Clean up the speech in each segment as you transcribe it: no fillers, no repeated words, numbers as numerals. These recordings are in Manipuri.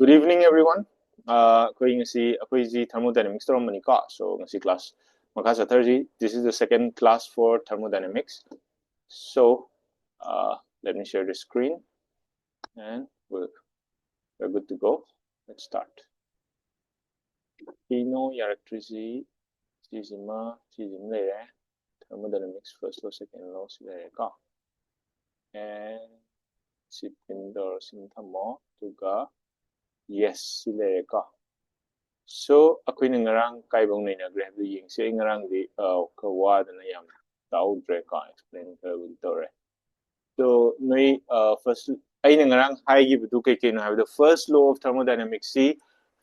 Good evening, everyone. Going to see thermodynamics so class makasa Thursday. This is the second class for thermodynamics. So let me share the screen and we're good to go. Let's start. Pino electricity thermodynamics first law second law and sipindor sintamo tuga yes so ako'y ngarang kaibong na inagrab the ying say ngarang di kawad na yam tao dre ka explain ka wiltore so may first ay ngarang high give to kay no have the first law of thermodynamics see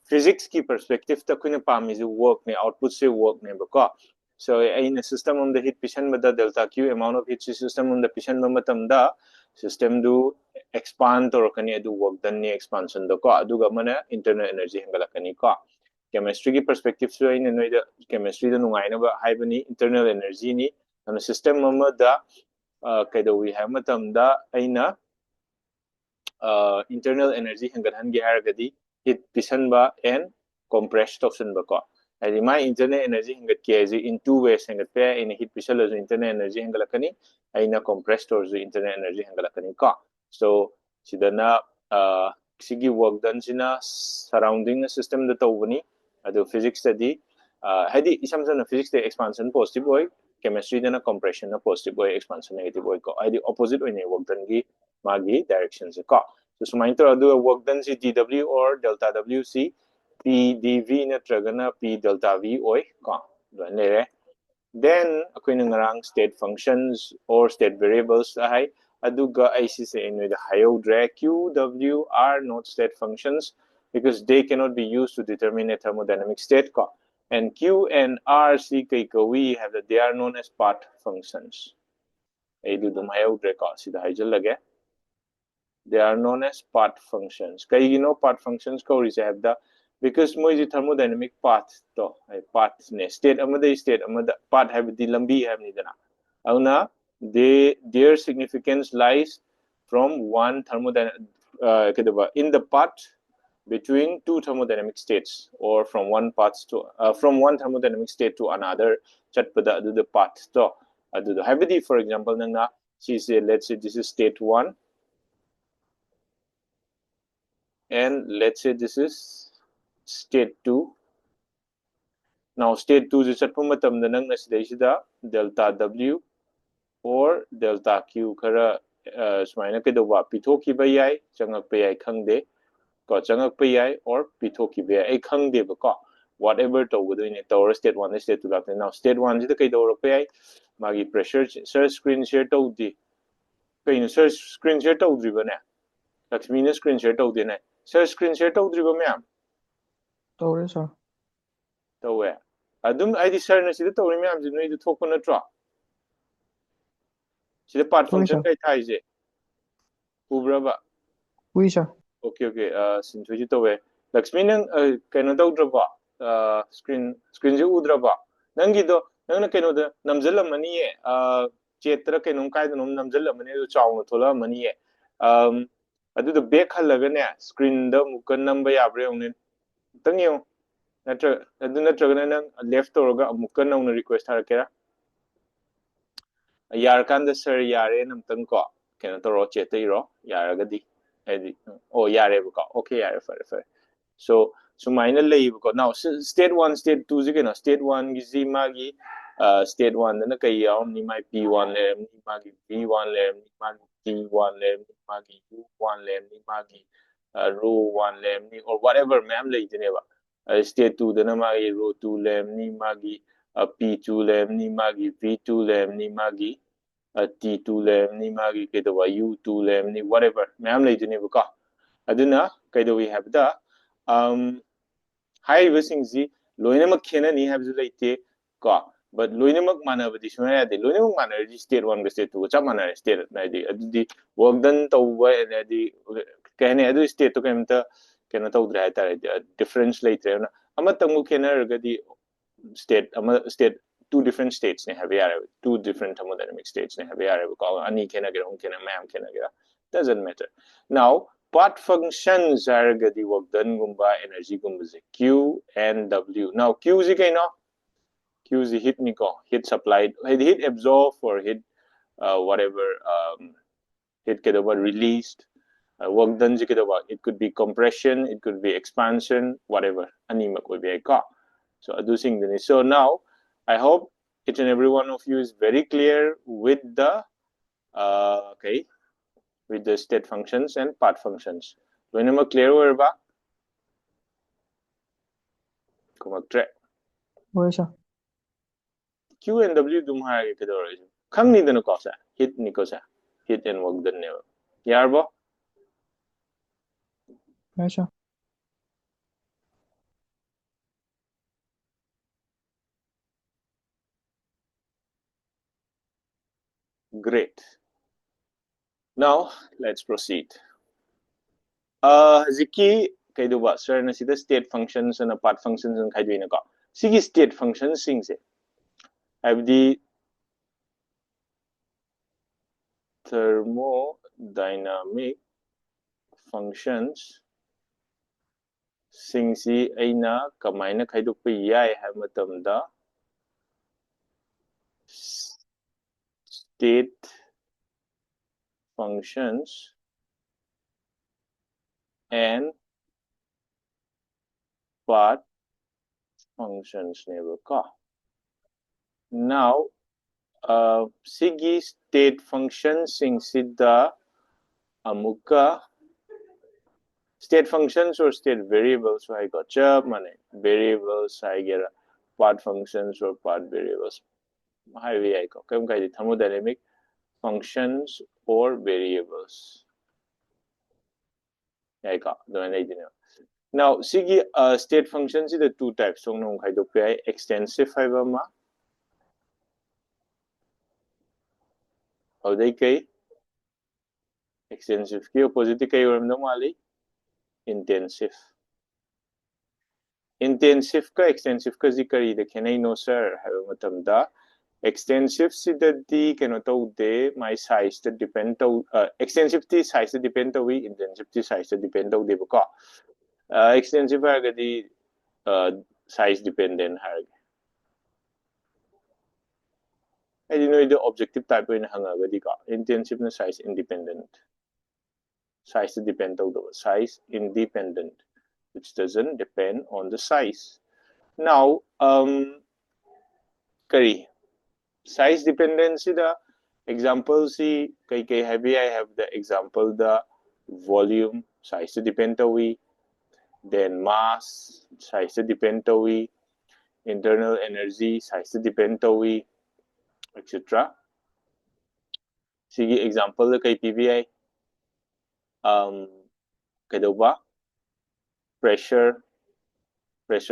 physics ki perspective ta kuno pam is work ne output se work ne ba so ay na system on the heat fission with the delta q amount of heat system on the fission matam da system do expand or kani do work done ni expansion do ko aduga mana internal energy hangala kani ko chemistry की perspective से इन नोई द chemistry द नुंगाई ना बा हाई बनी internal energy नि अन system मम द कैदो वी है मतम द अइना internal energy हंगत हंगे हार गदी heat पिसन बा and compressed option बा को ऐसी माय internal energy हंगत किया है in two ways हंगत पे इन heat पिसल जो internal energy हंगला कनी अइना compressed और जो internal energy हंगला कनी को so सिदना सिगी work done सिना surrounding system द तो बनी ado physics study hadi isam sana physics the expansion positive boy chemistry dana compression na positive boy expansion negative boy ko hadi opposite oine work done gi magi direction se ko so sumain to ado work done si dw or delta wc p dv na tragana p delta v oi ko ne then ako'y ngarang state functions or state variables ay aduga ay si sa inyo the hyoidre q w are not state functions because they cannot be used to determine a thermodynamic state. And Q and R, C, we have that they are known as part functions. They are known as part functions. You know part functions have the because mo is thermodynamic path to path ne state amada state amada path have the lambi have ni dana. Auna their significance lies from one thermodynamic in the path between two thermodynamic states or from one thermodynamic state to another chatpada the path to the habiti for example nanga she say let's say this is state 1 and let's say this is state 2 now state 2 is chatpa matam da nang nasida delta w or delta q khara sumaina ke do ba pithoki ba yai changak pa yai khangde ko changak pa yai or pithoki ba ai khangde ba ko whatever to within it or state 1 state 2 like now state 1 is the kai do pa yai magi pressure sir screen share to di kai no sir screen share to di ba na lakshmi ne screen share to di na sir screen share to di ba ma'am to re sir to we adum id sir na sida to re ma'am ji noi du thok na tra sida part function kai thai je ubra ba oui sir okay sin thoi to we lakshmi nang kaino to dra ba screen ju udra ba nangi do nang kaino da namjal mani ye chetra kaino kai do namjal mani do chaw no thola mani ye adu the back halaga ne screen da mukan number ya bre ong ne tangyo natra adu natra ga nang left to ga mukan ong request har kera yar kan da sir yare nam tang ko kaino to ro chete ro yar ga di oh yare ba ko okay yare fare so minor lay ko now state 1 state 2 ji no state 1 gi ji magi state 1 na kai yaw ni mai p1 le ni magi p1 le ni magi t1 le ni magi u1 le ni magi rho 1 le ni or whatever ma'am lay jine ba state 2 na magi rho 2 le ni magi p2 le ni magi v2 le ni magi t2 le ni magi ke do u2 le ni whatever ma'am lay jine ba ka aduna kai do we have the high versing z loinamak khena ni have laite ko but loinamak mana badi suna de loinamak mana state 1 ga state 2 cha mana state na di adi work done to wa adi kene adu state to kemta kena to dra ta difference laite na amatangu khena ga di state state two different states ne have two different thermodynamic states ne have ko ani khena ga on khena ma'am khena ga doesn't matter now part functions haragadi work done gumba energy gumba se Q and W. Now Q is kaino? Q is heat niko, heat supplied, heat absorbed or heat whatever heat kedoba released. Work done kedoba. It could be compression, it could be expansion, whatever. Animak would be a ka. So adusing dini. So now I hope each and every one of you is very clear with the okay, with the state functions and part functions. When I'm clear over ba? Kumaktre. Oi, sir. Q and W dum ha ke do re. Khang ni dano ko sa. Hit ni ko sa. Hit and work done never. Yar ba? Oi, sir. Great. Now let's proceed. Ziki kay do ba sir na sida state functions and part functions and kay do na ko. Sige state functions sing se. Have the thermodynamic functions sing si aina kamay na kay do pa yai ha matamda state functions and part functions never ka. Now sige state functions sing sida amuka state functions or state variables so I got job money variables I get part functions or part variables highway I got come kai thermodynamic functions or variables I got now sige state functions is the two types so no kai do pai extensive fiber ma how they kai extensive ki opposite kai or no mali intensive intensive ka extensive ka zikari de kenai no sir have matamda extensive sidadi kano to de my size to depend to extensive ti size to depend to we intensive ti size to depend to de ko extensive haragadi size dependent harag I didn't know the objective type in hangagadi ka intensive na size independent size to depend to the size independent which doesn't depend on the size now kari size dependency the example see kai heavy I have the example the volume size to depend to we then mass size to depend to we internal energy size to depend to we etc sige example the kai PBI kai do ba pressure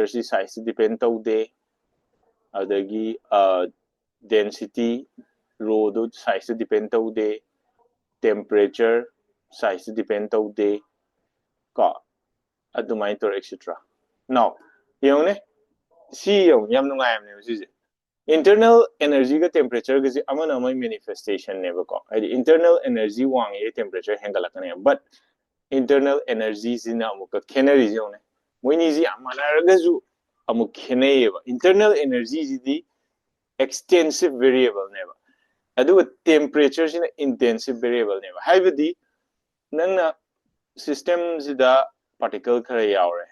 si size to depend to de adagi density rho do size to depend to de temperature size to depend to de ka adumai to etc now yung ne si yung yam nungai am ne si internal energy ka temperature ka si amana may manifestation ne ba ko internal energy wang ye temperature hengala ka ne but internal energy sina amuka kenari yung ne mo ni si amana ga zu amuk kenai ba internal energy di extensive variable ne ba adu temperature sina intensive variable ne ba haibadi nang system sida particle khara yaure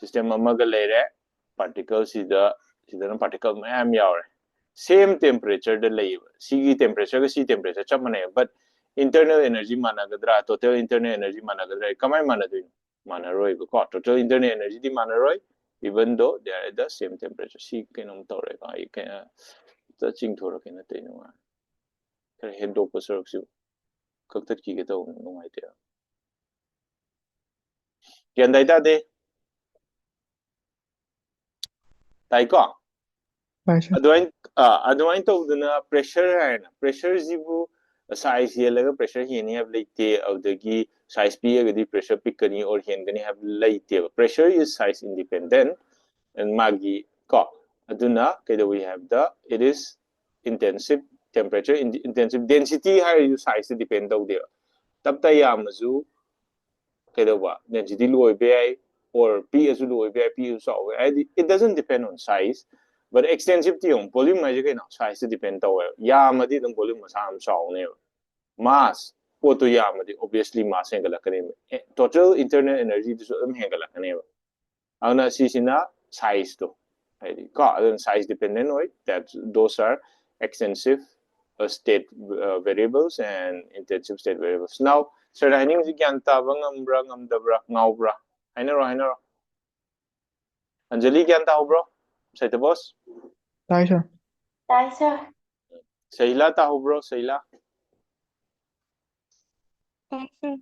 system amaga lere particle sida particle mayam yaure same temperature de lay sigi temperature si temperature chamane but internal energy managadra total internal energy managadra kamai manadu manaroi ko total internal energy di manaroi even though they are at the same temperature si kenom tore ka I can the ching thora kena te no kare head do pasar su kaktat ki to no mai te yan dai ta de tai ko Oi, sir. adwain to duna pressure hai na pressure jibu size ye laga pressure he ni have leite of the gi size p agadi pressure pick kani or hen gani have leite pressure is size independent and magi ko aduna kaido we have the it is intensive temperature intensive density har you size depend out there tab ta yamazu kedoba density low bi or p as low bi p so it doesn't depend on size but extensivity on volume ma je size depend taw yamadi dum volume masam so ne mass photo yamadi obviously mass hengalakani total internal energy to hengalakani ana sisina size to size dependent that those are extensive state variables and intensive state variables. Now, sir, I think gyan taba ngambra ngamdabra ngaubra. Hainaro. Anjali gyan tahu bro? Say the boss. Tay, sir. Tay, sir. Sayla tahu bro? Sayla. Tay, sir.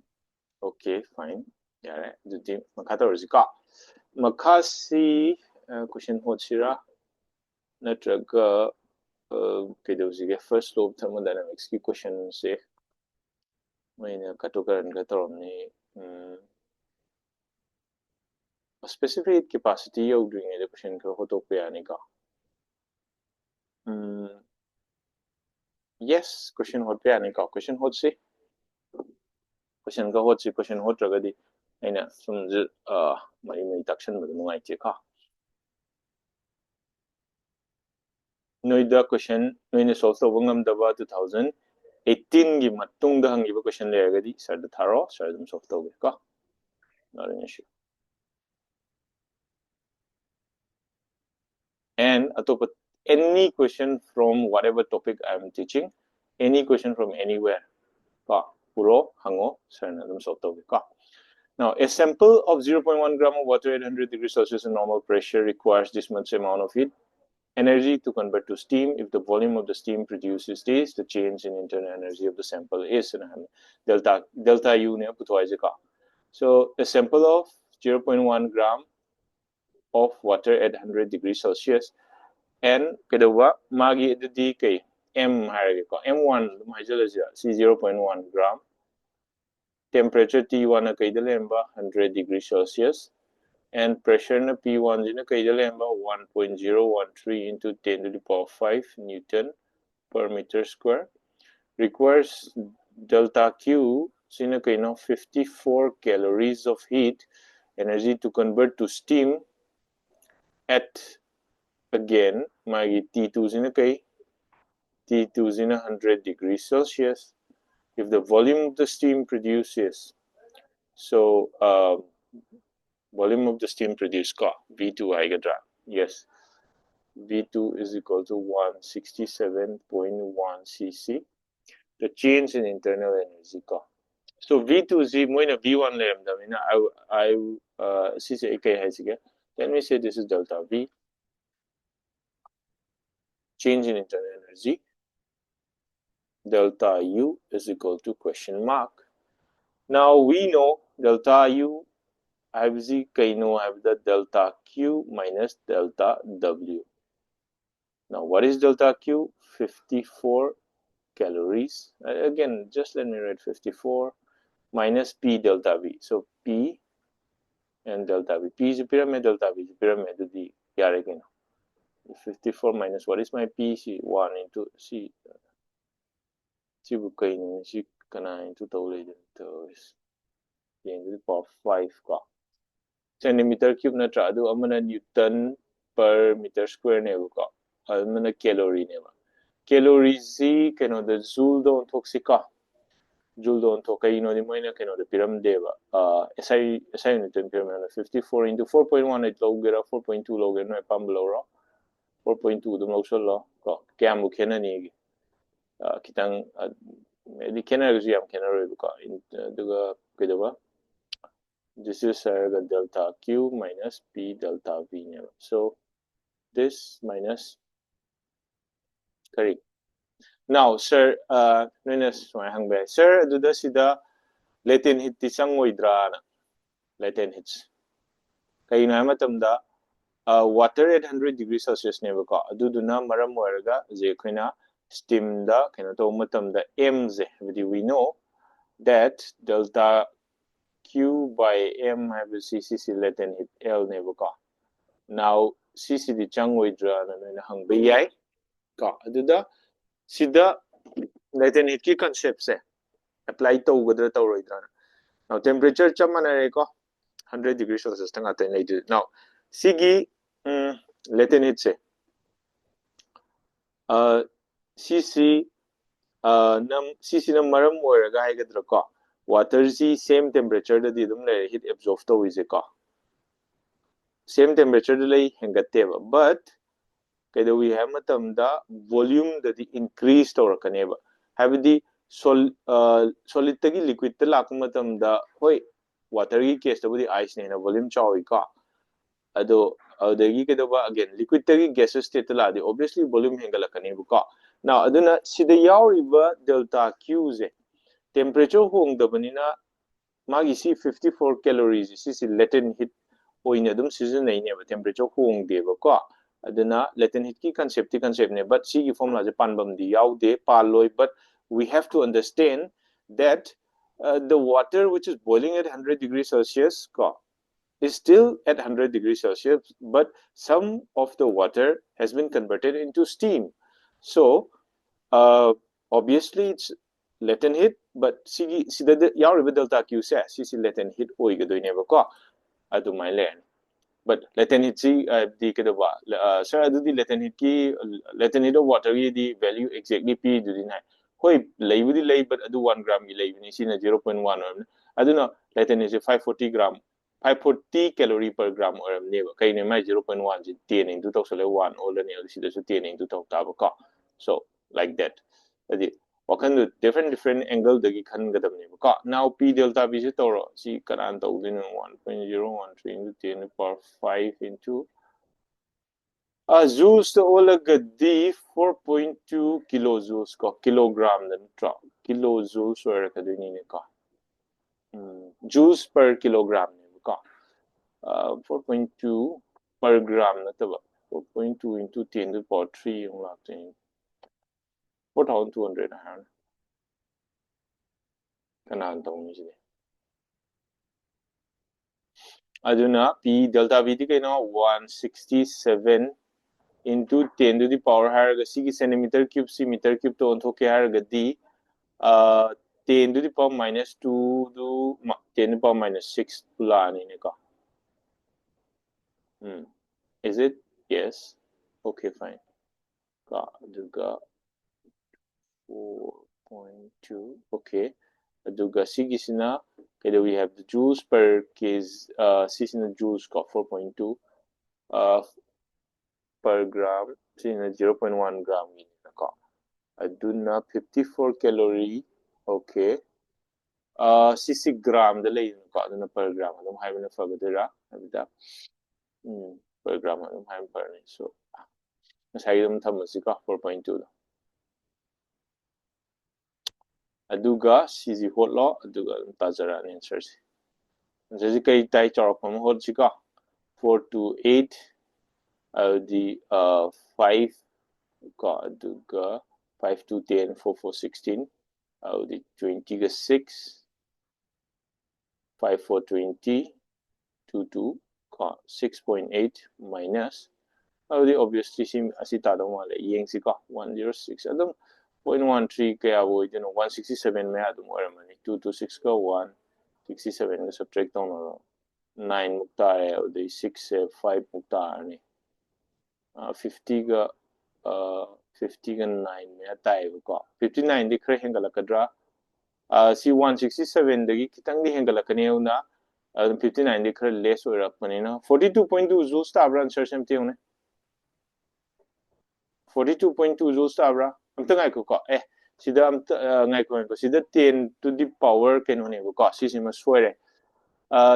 Okay, fine. Yeah, jadi makata rezika. Makasi question hot sira. Natraga kaidosi first law of thermodynamics ki question se. Maina katokaran katoromni specific capacity of doing the question ko hoto yani ka. Yes, question hot yani ka. Question hot se. Question ka hot se question hot ragadi. Aina sumju mai takshan badu nungai che ka. Noida question noine solve to bangam daba 2018 gi matung da hangi question le ragadi sir da tharo sir dum solve to ka. Not an issue. And any question from whatever topic I am teaching, any question from anywhere, puro hango sir na dum solve to ka. Now, a sample of 0.1 gram of water at 100 degrees Celsius in normal pressure requires this much amount of heat energy to convert to steam. If the volume of the steam produces this, the change in internal energy of the sample is delta U ne putuai ka. So, a sample of 0.1 gram of water at 100 degrees Celsius and kedawa magi di kay M M1 si 0.1 gram. Temperature T1 na kaidalemba 100 degrees Celsius and pressure na P1 na kaidalemba 1.013 into 10 to the power 5 Newton per meter square requires delta Q sina kaino 54 calories of heat energy to convert to steam at again magi T2 sina kay T2 sina 100 degrees Celsius if the volume of the steam produces so volume of the steam produced V2 Avogadro. Yes, V2 is equal to 167.1 cc. The change in internal energy so V2 is moina V1 lambda. Let me say this is delta V. Change in internal energy. Delta U is equal to question mark. Now we know delta U I have the delta Q minus delta W. Now, what is delta Q? 54 calories. Again, just let me write 54 minus P delta V. So, P and delta V. P is a pyramid, delta V is a pyramid. The again. 54 minus what is my P? C 1 into C. C bukain C kana into tawlid is into the power 5 ka. Centimeter cube na trado amana Newton per meter square ne ko amana calorie ne ba calories si kano the joule don toxica joule don tokai no di moina kano the pyramid ba SI Newton pyramid 54 into 4.1 it log 4.2 log no pam below 4.2 dum log so lo ko kaya mu kena ni kitang di kena ri am kena ro ko duga kedawa this is the delta Q minus P delta V. So this minus correct. Now, sir, sir, do the sida latent heat tisang moidra na latent heats. Kaya na matamda water at 100 degrees Celsius never ka. Do na maram warga je kina steam da kina to matamda M ze. We know that delta Q by M have CC latent heat L never ka. Now, CC di chang widra na hang bayay ka. Aduda, sida latent heat ki concept se. apply tꯧgadra tauroidra now temperature chamana ko 100 degrees Celsius tanga ten lady now sigi latent heat se cc cc na maram oiraga haigadra ko water si same temperature da di dum le heat absorb to is ko same temperature da lay hengateva but kada we have matam da volume da di increase to rakaneba have the solid tagi liquid ta lak matam da hoi water gi case da budi ice ne na volume chawi ka ado adagi kada ba again liquid tagi gaseous state la di obviously volume hengalakani ka now aduna sida yauriba delta q ze temperature hong da banina magi si 54 calories si latent heat oina dum season nei ne ba temperature hong de ba ko aduna latent heat ki concept ne but si ki formula je panbam di yaw de paloi but we have to understand that the water which is boiling at 100 degrees Celsius ko is still at 100 degrees Celsius, but some of the water has been converted into steam. So, obviously it's latent heat, but see the yaw delta Q says see latent heat oiga do never ko adu my land. But latent heat see the kedaba sir adu the latent heat ki latent heat of water the value exactly p do dinai. Hoi lay but adu 1 gram ki lay ni see na 0.1 adu no latent heat 540 gram 540 calorie per gram or neighbor. Kay ni may 0.1 is 10 into 1 all the nail is 10 into ka. So like that. Adi wakan different angle the kan gadam neighbor ka. Now P delta B is toro. See karan to 1.013 into 10 to the power 5 into joules to all gadi 4.2 kilojoules ka kilogram then tra kilojoules or kadini ka. Joules per kilogram ka. 4.2 per gram na taba 4.2 into 10 to the power 3 yung natin 4,200 na kanaan tong ni sila aduna P delta V di kayo na 167 into 10 to the power haraga sige centimeter cube si meter cube to onto ke haraga di 10 to the power minus 2 to 10 to the power minus 6 pula ni ka is it yes okay fine ka aduga 4.2 okay aduga sige sina kaya we have the joules per case sisina joules ka 4.2 per gram sina 0.1 gram ka aduna 54 calorie okay 60 gram da lay ka aduna per gram adum hay na fagadira abida per gram adum hay per ni so masay dum thamasi ka 4.2 aduga CZ hot law aduga tazara an answer si jadi kay tay charok pam hot si ka 4 to 8 the 5 ka aduga 5 to 10 4 4 16 the 20 ka 6 5 4 20 2 2 ka 6.8 minus the obviously sim asita dong wala yeng si ka 106 adum 0.13 kaya wo you know 167 may adum or mani 226 ka 167 ka subtract on 9 mukta hai the 6 5 mukta ni 50 ka 50 ka 9 may atay ko 59 di kre hengala kadra si 167 dagi kitang di hengala kaniyo na 59 di kre less or rakmani na 42.2 joules tabra answer semti une 42.2 joules tabra amta ngai ko sida amta ngai ko sida 10 to the power keno ne ko si sima soire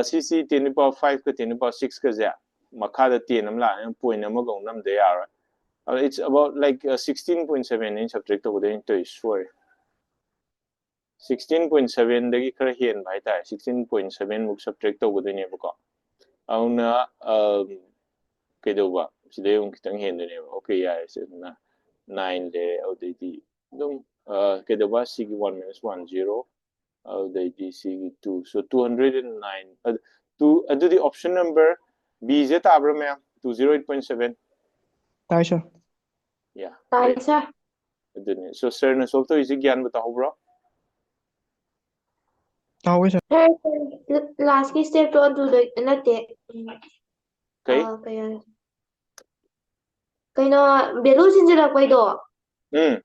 si 10 to the power 5 ka 10 to the power 6 ka ja makha da 10 am la point am go nam de ya it's about like 16.7 in subject to the into is soire 16.7 dagi kara hen bai ta 16.7 muk subtract to the ne ko auna kedo ba sida yung kitang hen ne okay ya na 9 de ODD dum kedo ba sig 1 minus 1 0 ODD sig 2 so 209 to ado the option number B is tabra me 208.7 Tay sir. yeah Tay sir. so sir na solve to is gyan batao bro ꯇꯥꯍꯧꯋꯦ sir Sir, last की step तो अदꯨꯗ नꯠते Okay. कꯩꯅꯣ value ꯁꯤꯟꯖꯤꯜꯂꯛꯄꯩꯗꯣ Hmm.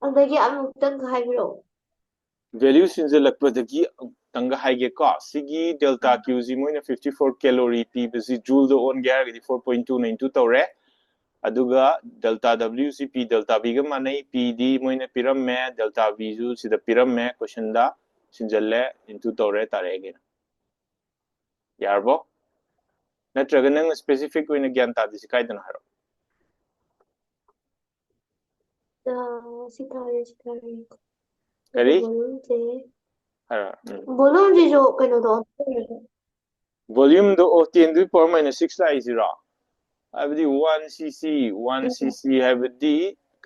ꯑꯗꯒꯤ ꯑꯃꯨꯛꯇꯪ ꯍꯥꯏꯕꯤꯔꯛꯑꯣ Value sinjalakpadagi tanga haige ko sigi delta q ji moina 54 calorie p basi joule do on gyar gidi 4.292 tawre aduga delta w si p delta b ga manai p di moina piram me delta v ju sida piram me question da sinjalle into tawre tare ge yarbo natraga nang specific oina gyan ta disi kai dan haro सितारे kari volume से haro volume से जो कꯩनोदो volume do of 10 to the power minus 6 la isira abdi 1 cc 1 cc habdi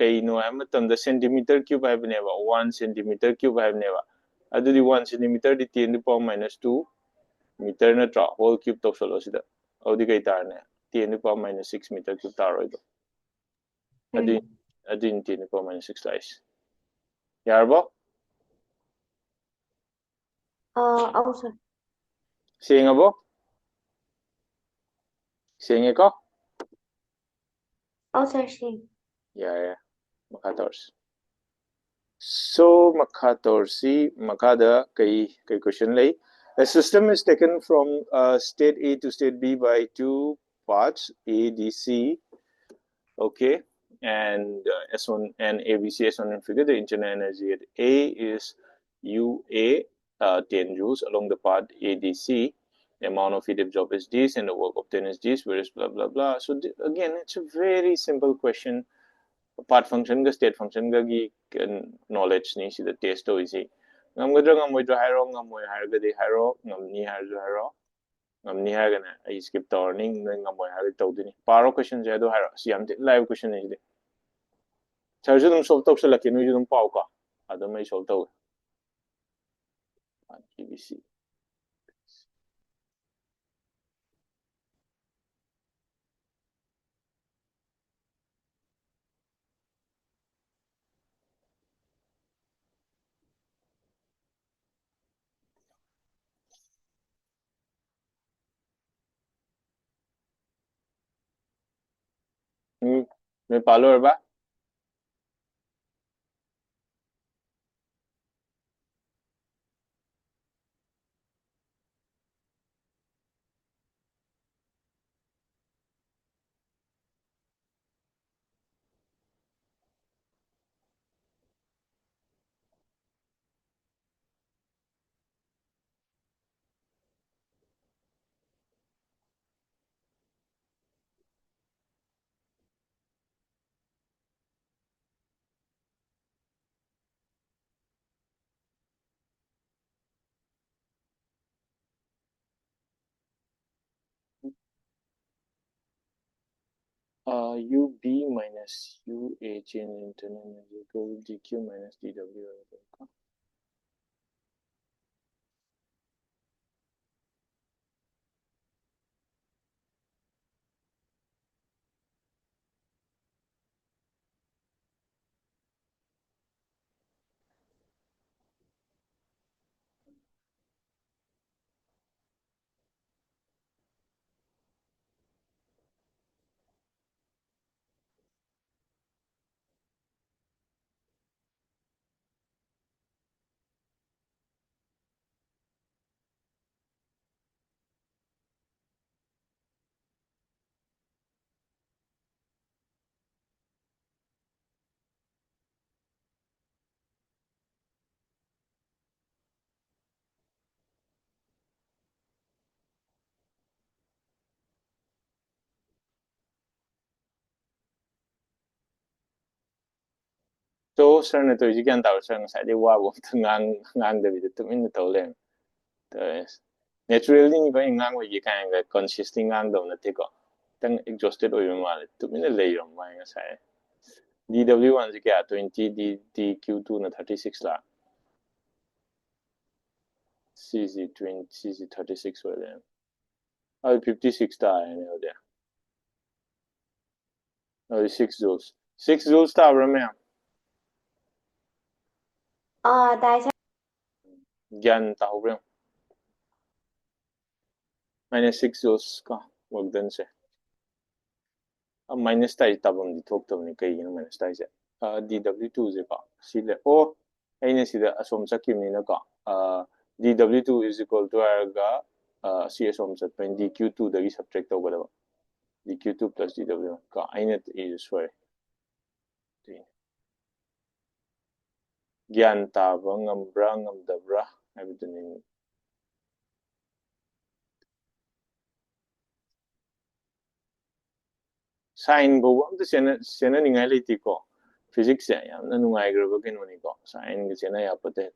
kaino amatam da centimeter cube habneba 1 centimeter cube habneba adudi 1 centimeter di 10 to the power minus 2 meter na tra whole cube to solo sida audi kai tarne 10 to the power minus 6 meter cube taro ido adi 10 to the power minus 6 la is yarbo also singabo singeko also sim yeah makators so makatorsi makada kai question lay a system is taken from state A to state B by two parts A D C okay and S1 and ABC S1 and figure the internal energy at A is UA 10 joules along the path ADC the amount of heat absorbed is this and the work obtained is this whereas blah blah blah so again it's a very simple question part function ga state function ga gi knowledge ni sida test to isi ngamgadra ngamoidra hairo ngamoy harga de hairo ngamni harju hairo ngamni harga na I skip turning ngamoy harga tawdini paro question je do hairo si am live question ni de charju dum solve tawsa la kinu dum paw ka adum ai solve taw ABC me palo ba UB minus UH in internal energy equal dq minus dw so sir na to jigan taw sir ngasai de wa bo ngang de bit tumin na taw lem naturally ni ba ngang wa yi kan ga consisting ngang do na te ko tang exhausted oy ma le tumin na lay rom ma ngasai dw1 ji kya 20 dq2 na 36 la cc20 cc36 wa le 56 ta ne o de 6 joules ta bra me दाइसा ज्ञान ताहुब्रें -6 joules का work done से अब माइनस ताई तबम दी थोक तबनी कई गिन माइनस ताई से dw2 से का सीले ओ ऐने सीधा असोम सकिमनी ना का dw2 is equal to आएगा सी असोम सत्पें dq2 दगी सब्ट्रैक्ट होगा दबा dq2 plus dw का ऐने इज सोए ज्ञान ताबा ngambra ngamdabra हाइबदुनि साइन बो अमत सेना निंगाई लेती को फिजिक्स से यामना नुंगाइग्रबा केनोनी को साइन के सेना यापते है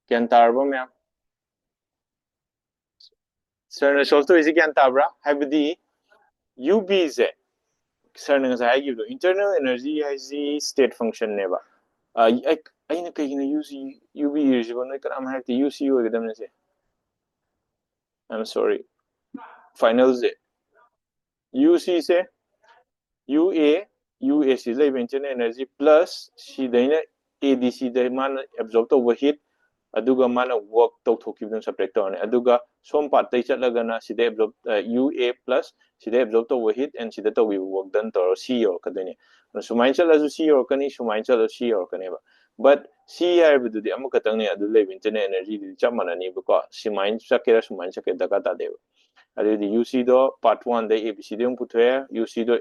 ज्ञान तारबा मैम सर ने सोल्व तो इसी ज्ञान तारबा हाइबदी यूबी से सर ने ngसाई गिबदो इंटरनल एनर्जी हाइजी स्टेट फंक्शन नेबा अइना कहिना यूबी इरिजिबो नै कनाम हाइते यूसी होगदमने से आई एम सॉरी फाइनल से यूसी से UAC लेब इंटरनल एनर्जी प्लस सीदैना ADC दे मान एब्जॉर्ब तौबो हीट अदुगा माना वर्क तौथोकिबदन सब्ट्रैक्ट तौरने अदुगा सोम पार्ट तै चटलगना सिदे एब्जॉर्ब UA प्लस सिदे एब्जॉर्ब तौबो हीट एंड सिदे तौबी वर्क डन तौर C और कदने सुमाइन चलजु C और कनी सुमाइन चलो C और कनेबा बट C हाइबदुदि अमु कतंगने अदु लेब इंटरनल एनर्जी दि चमनानी बको सुमाइन चकेरा सुमाइन चके दका तादेबा अदि UC दो पार्ट 1 दे ABC दे पुथ्वे UC दो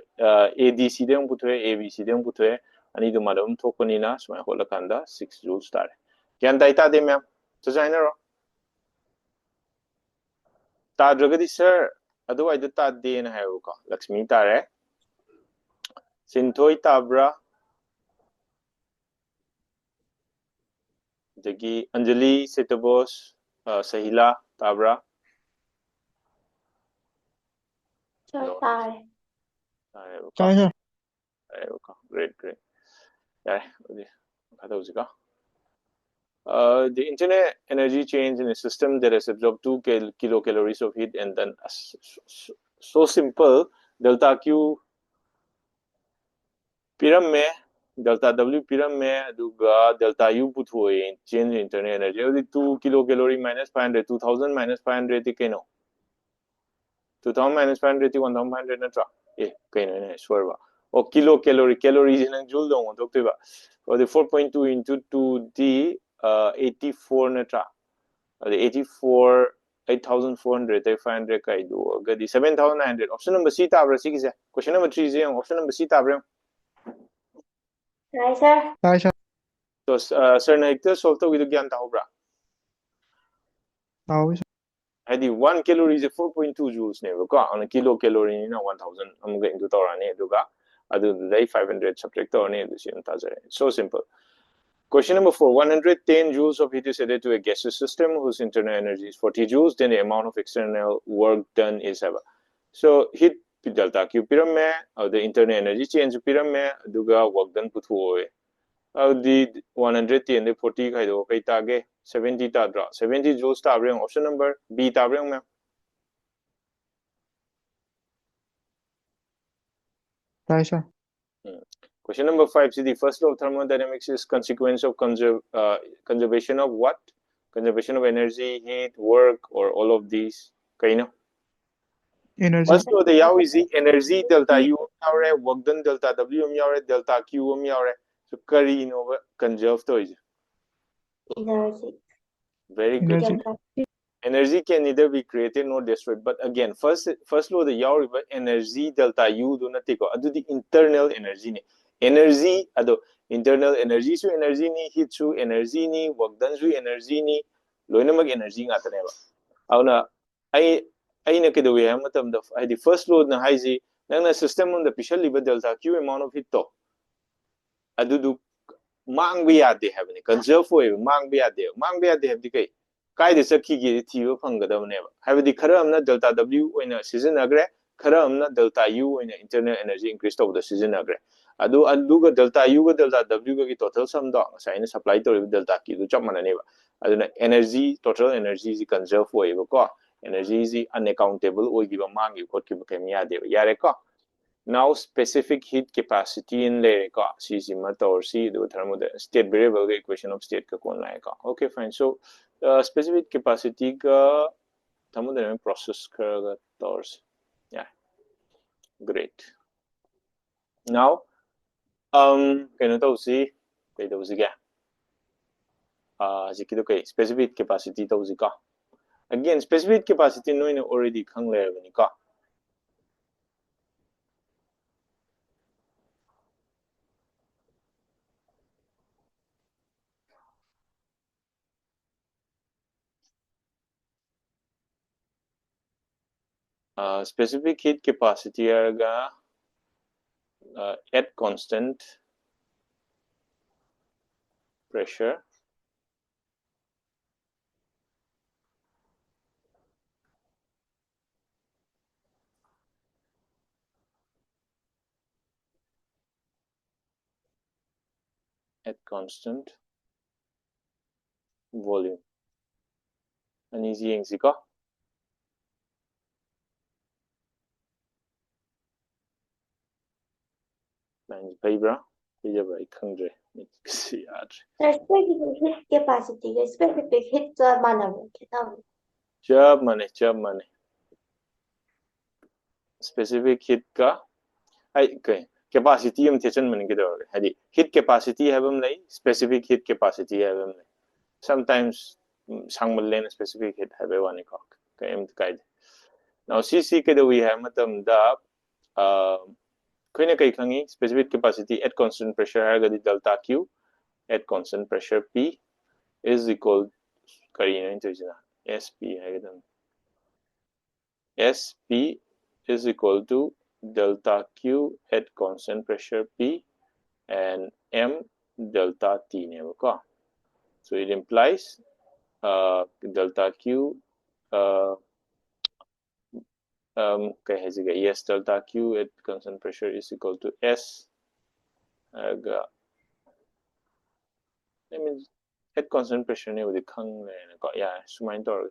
ADC दे पुथ्वे ABC दे पुथ्वे अनि दो मादम थोकनीना सुमाइ होलकांदा 6 joules तारे ज्ञान ताइता दे मैम चजाइनरो ताद्रगदि सर अदुवाइद तादे न हायबको लक्ष्मी तारे सिंथोई ताब्रा दगी अंजलि सेटबोस सहिला ताब्रा Sir, तारे तारे सर great यार उदी the internal energy change in a system that has absorbed 2 kilocalories of heat and then so simple delta Q piram में delta W piram में दुगा delta U पुथोए change in internal energy अभी 2 kilocalorie minus 500 2000 minus 500 थी कहीं 2000 minus 500 थी 1500 नट्रा कहीं नहीं sure बा और kilocalorie calories इन्हें joule दोंगे तो क्या बा और the 4.2 into 2D 84 natra 84 8400 500 kai do gadi 7900 option number C tabra si kise question number 3 is option number C tabra Right, sir. तारे sir so sir na ekta solve to gyan ta hobra Tao sir hadi 1 calorie is 4.2 joules ne ko on a kilocalorie na 1000 am ga into tawrani duga adu dai 500 subtract tawrani du ta so simple. Question number 4. 110 joules of heat is added to a gaseous system whose internal energy is 40 joules. Then the amount of external work done is ever. So heat delta Q pyramid or the internal energy change pyramid duga work done put away. The 110 the 40 kaido kai tage 70 ta draw 70 joules ta option number B ta ma'am. तारे sir Question number 5. See, the first law of thermodynamics is consequence of conservation of what? Conservation of energy, heat, work, or all of these. Kaino? Energy First law, the yaw is the energy delta U work done delta W delta Q So, kari in conserve to is Energy. very good. Energy Delta. Energy can neither be created nor destroyed. But again, first law, the yaw energy delta U do not take out. The internal energy. Energy, internal energy su energy ni, heat su energy ni, work done su energy ni, loina mag energy nga taneba. Auna, ay na kidawi ha matam da, ay the first load na haisi, nang na system on the pishal liba delta Q amount of heat to. Adudu, maang biyade have ni, conserve for you, maang biyade have di kay. Kai de sakhi gi thiwa phangada neba. Have the khara amna delta W oina season agre, khara amna delta U oina internal energy increase to the season agre. Aduga delta U ga delta W ga ki total sum do sai supply to delta Q do chap mana neba. Aduna energy total energy is conserve oiba ko energy is unaccountable oigiba mangi ko ki kemiya deba yare ko now specific heat capacity in le ka si si ma tor si do thermodynamic state variable ga equation of state ka kon la ka. Okay, fine. So specific capacity ka thermodynamic process ka ga tor. Yeah, great. Now cái nó tàu gì cái tàu gì kìa gì cái specific capacity tàu gì cả again specific capacity nó already khang lệ rồi cả specific heat capacity là at constant pressure at constant volume anh gì anh gì cả anh phải bra bây giờ phải khang rồi gì à specific heat capacity cái specific heat cho mà nào cái nào chớp mà này specific heat ka ai cái capacity em thế chân mình cái đó hay đi heat capacity hay bấm lấy specific heat capacity hay bấm lấy sometimes sang một lên specific heat hay bấm one cock cái em cái now cc cái đó we have mà tầm đó cái này cái khang specific capacity at constant pressure hay cái delta q at constant pressure p is equal cái này như thế nào sp hay cái đó sp is equal to delta q at constant pressure p and m delta t này có so it implies delta q cái hay gì cái yes delta q at constant pressure is equal to s I mean at constant pressure này với khang này có yeah sumain đó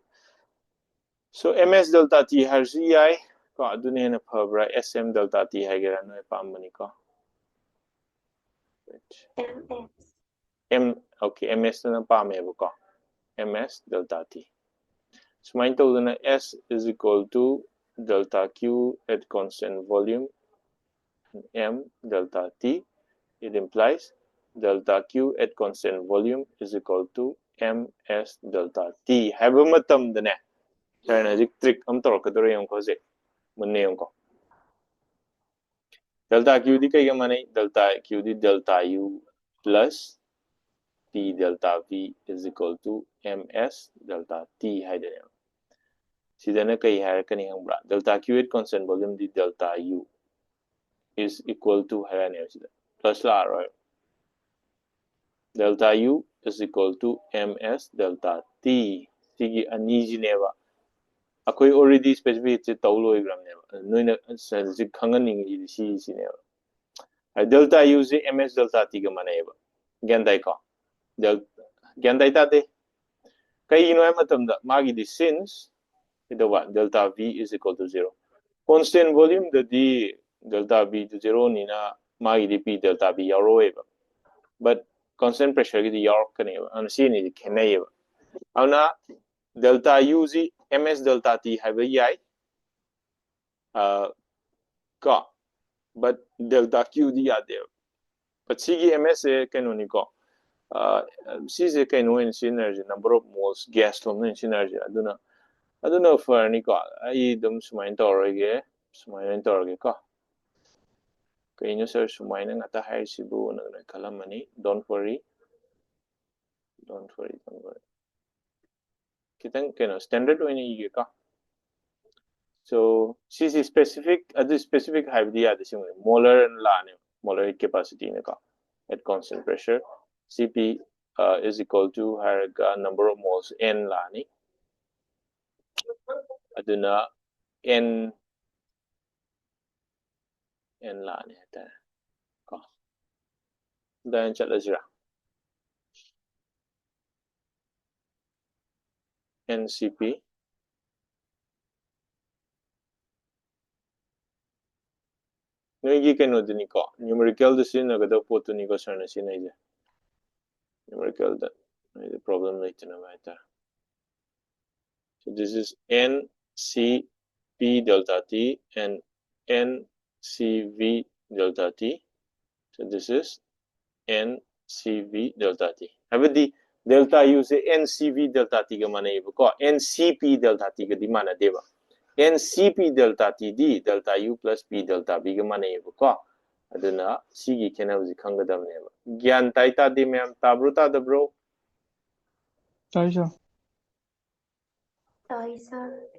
so ms delta t har gì ai có adun này na phobra sm delta t hay cái nó pam mani có ms m okay ms na pam hay có ms delta t so mine to na s is equal to delta q at constant volume and m delta t it implies delta q at constant volume is equal to ms delta t have a matam da ne thermodynamic trick am tor ka dore yong ko je munne yong ko delta q di kai ga mane delta q di delta u plus t delta v is equal to ms delta t hai da sidana kai har kani hambra delta q at constant volume di delta u is equal to hai ne sida plus la right delta u is equal to ms delta t sigi ani jineva akoi already specific che tawlo igram neva noina ji khanganing ji si neva delta u is ms delta t ga maneba gendai ko del gendai ta de kai no matamda magi di since delta v is equal to 0 constant volume the delta v to 0 nina magi di p delta v yaroeba but constant pressure ki york kaneba an si ni keneba ana delta u z ms delta t have ai ka but delta q di ade but si ms kanoni ko si se kanu energy number of moles gas from energy aduna for ni ko ai dum sumain torege sumain torege ko kaino sir sumain ngata hai sibu na kalamani don't worry kitang kano standard oina ige ka so cc specific adu specific haibdi ya desim molar la ne molar heat capacity ne ka at constant pressure cp is equal to harga number of moles n la ni aduna n la ni ta ka dan chala jira ncp ꯅꯣꯏꯒꯤ ꯀꯩꯅꯣꯗꯨꯅꯤꯀꯣ ꯅ꯭ꯌꯨꯃꯔꯤꯀꯦꯜꯗ ꯁꯤꯖꯤꯟꯅꯒꯗꯕ ꯄꯣꯠꯇꯨꯅꯤꯀꯣ ꯁꯔꯅ ꯁꯤꯖꯤꯟꯅꯩꯁꯦ ꯅ꯭ꯌꯨꯃꯔꯤꯀꯦꯜꯗ ꯅꯣꯏꯗ ꯄ꯭ꯔꯣꯕ꯭ꯂꯦꯝ ꯂꯩꯇꯅꯕ ꯍꯥꯏꯇꯥꯔꯦ so this is NCP delta T and NCV delta T so this is NCV delta T habadi delta U se NCV delta T ga manayeba ko NCP delta T ga di manadeba NCP delta T di delta U plus P delta B ga manayeba ko aduna sigi kenabzi khangadamneba gyan taita di ma'am tabro tadabro Sorry, sir. Sorry, sir.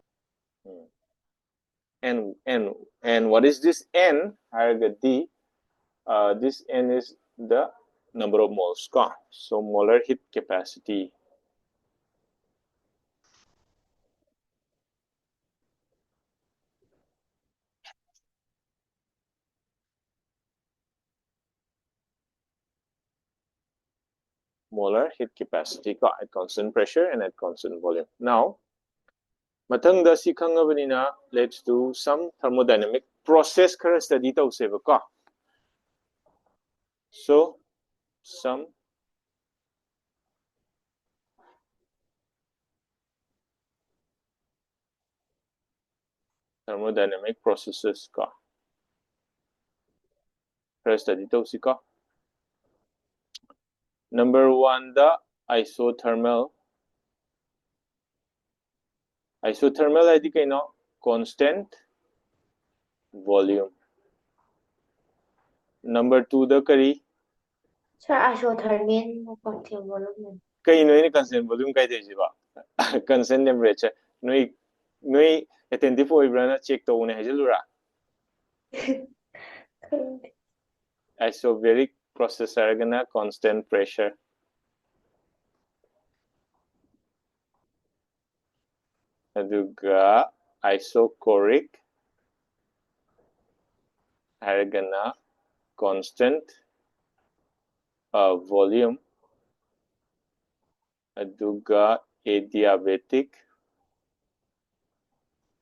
And what is this N? This N is the number of moles. So molar heat capacity. Molar heat capacity at constant pressure and at constant volume. Now, matangda si khangabani let's do some thermodynamic process khara study tawseba ko. So some thermodynamic processes ka. Khara study tawsika. Number 1 the isothermal. Isothermal ID kaino constant volume. Number 2 the kari Sir, isothermal constant volume. kaino ini constant volume kai dei ba constant temperature noi attentive oibrana check to ne hajelura isobaric processor gana constant pressure aduga isochoric hargana constant volume aduga adiabatic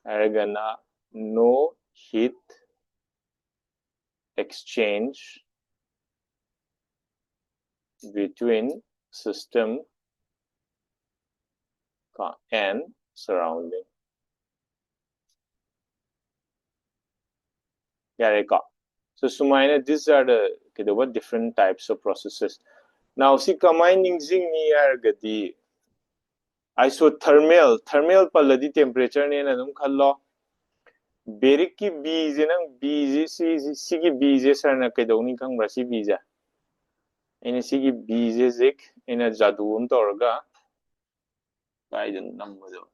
hargana no heat exchange between system and surrounding. So sumaina these are the different types of processes. Now see combining ni argadi isothermal thermal paladi temperature ne na dum khallo baric ki b je nang b je si ki b je sar na kaidoni khangbra si b ja ina si ki b je zik ina jadu torga kaidun namdo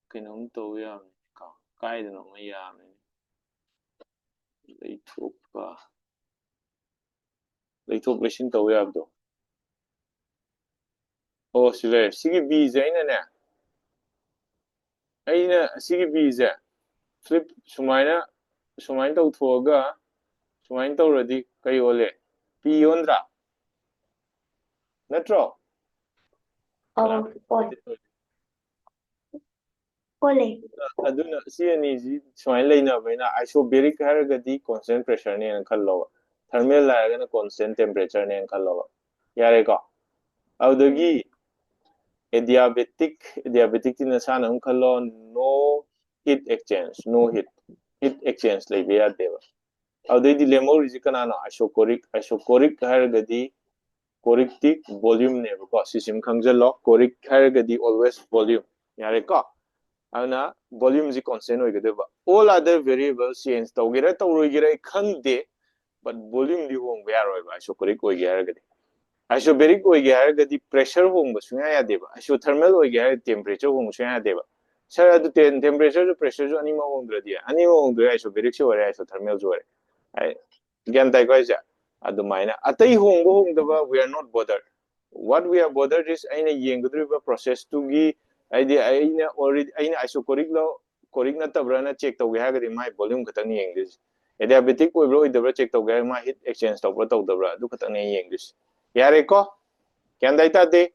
kainom to ya ka kaidun ma ya leithok lesin to ya do oh sile sigi b je aina sigi b je flip sumaina to thoga sumain to radi kai ole p ondra natro Ole. aduna CNE sumain leina baina isobaric haragadi constant pressure ne khallo thermal la constant temperature ne khallo yare ko audagi adiabatic tina sana khallo no heat exchange no heat exchange le be adeba audagi lemo rizikana no isochoric haragadi choric volume ne ko sisim khangjalo choric haragadi always volume yare ko ana volume is constant oigadeba all other variables change tawgira tawroigira khande but volume di hong yaroi ba isochoric oige haragadi isobaric oige haragadi pressure hong ba sunya yadeba isothermal oige har temperature hong sunya yadeba sir adu temperature to pressure jo anima hongdradi anima hongdra isobaric so ore isothermal jo ore ai gyan tai ko ja adu maina atai hong hongdaba we are not bothered what we are bothered is aina yengdriba process to gi aina already aina isochoric lo choric na tabrana check tawge hagadi my volume khatang ni english adiabatic oibro oidabra check tawge ma heat exchange tawbra tawdabra adu khatang ni english yare ko kyan daita de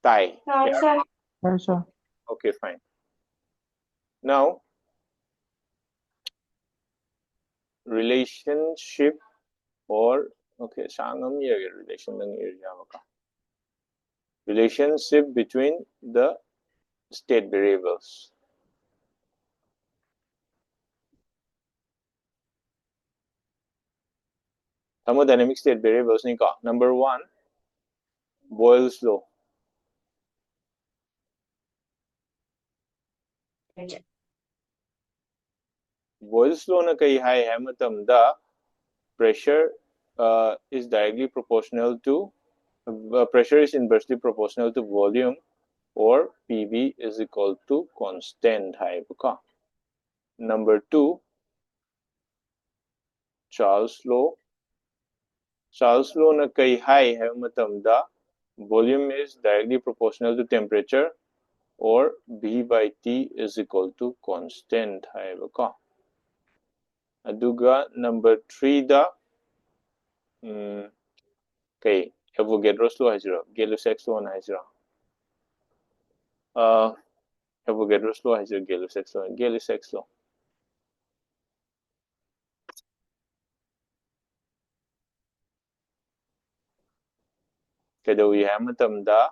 tai Sorry, sir. okay fine now relationship or okay sangam ye relation ng area ka relationship between the state variables. Thermodynamic state variables ni ka. Number 1, Boyle's law. Boyle's law na kai hai matam da pressure is directly proportional to pressure is inversely proportional to volume or PV is equal to constant hai ka. Number 2, Charles law. Charles law na kai hai matam da volume is directly proportional to temperature or V by T is equal to constant hai ka. Aduga number 3 da kay Avogadro's law haisira Gay-Lussac's law na haisira Avogadro's law haisira Gay-Lussac's law kadawi ha matamda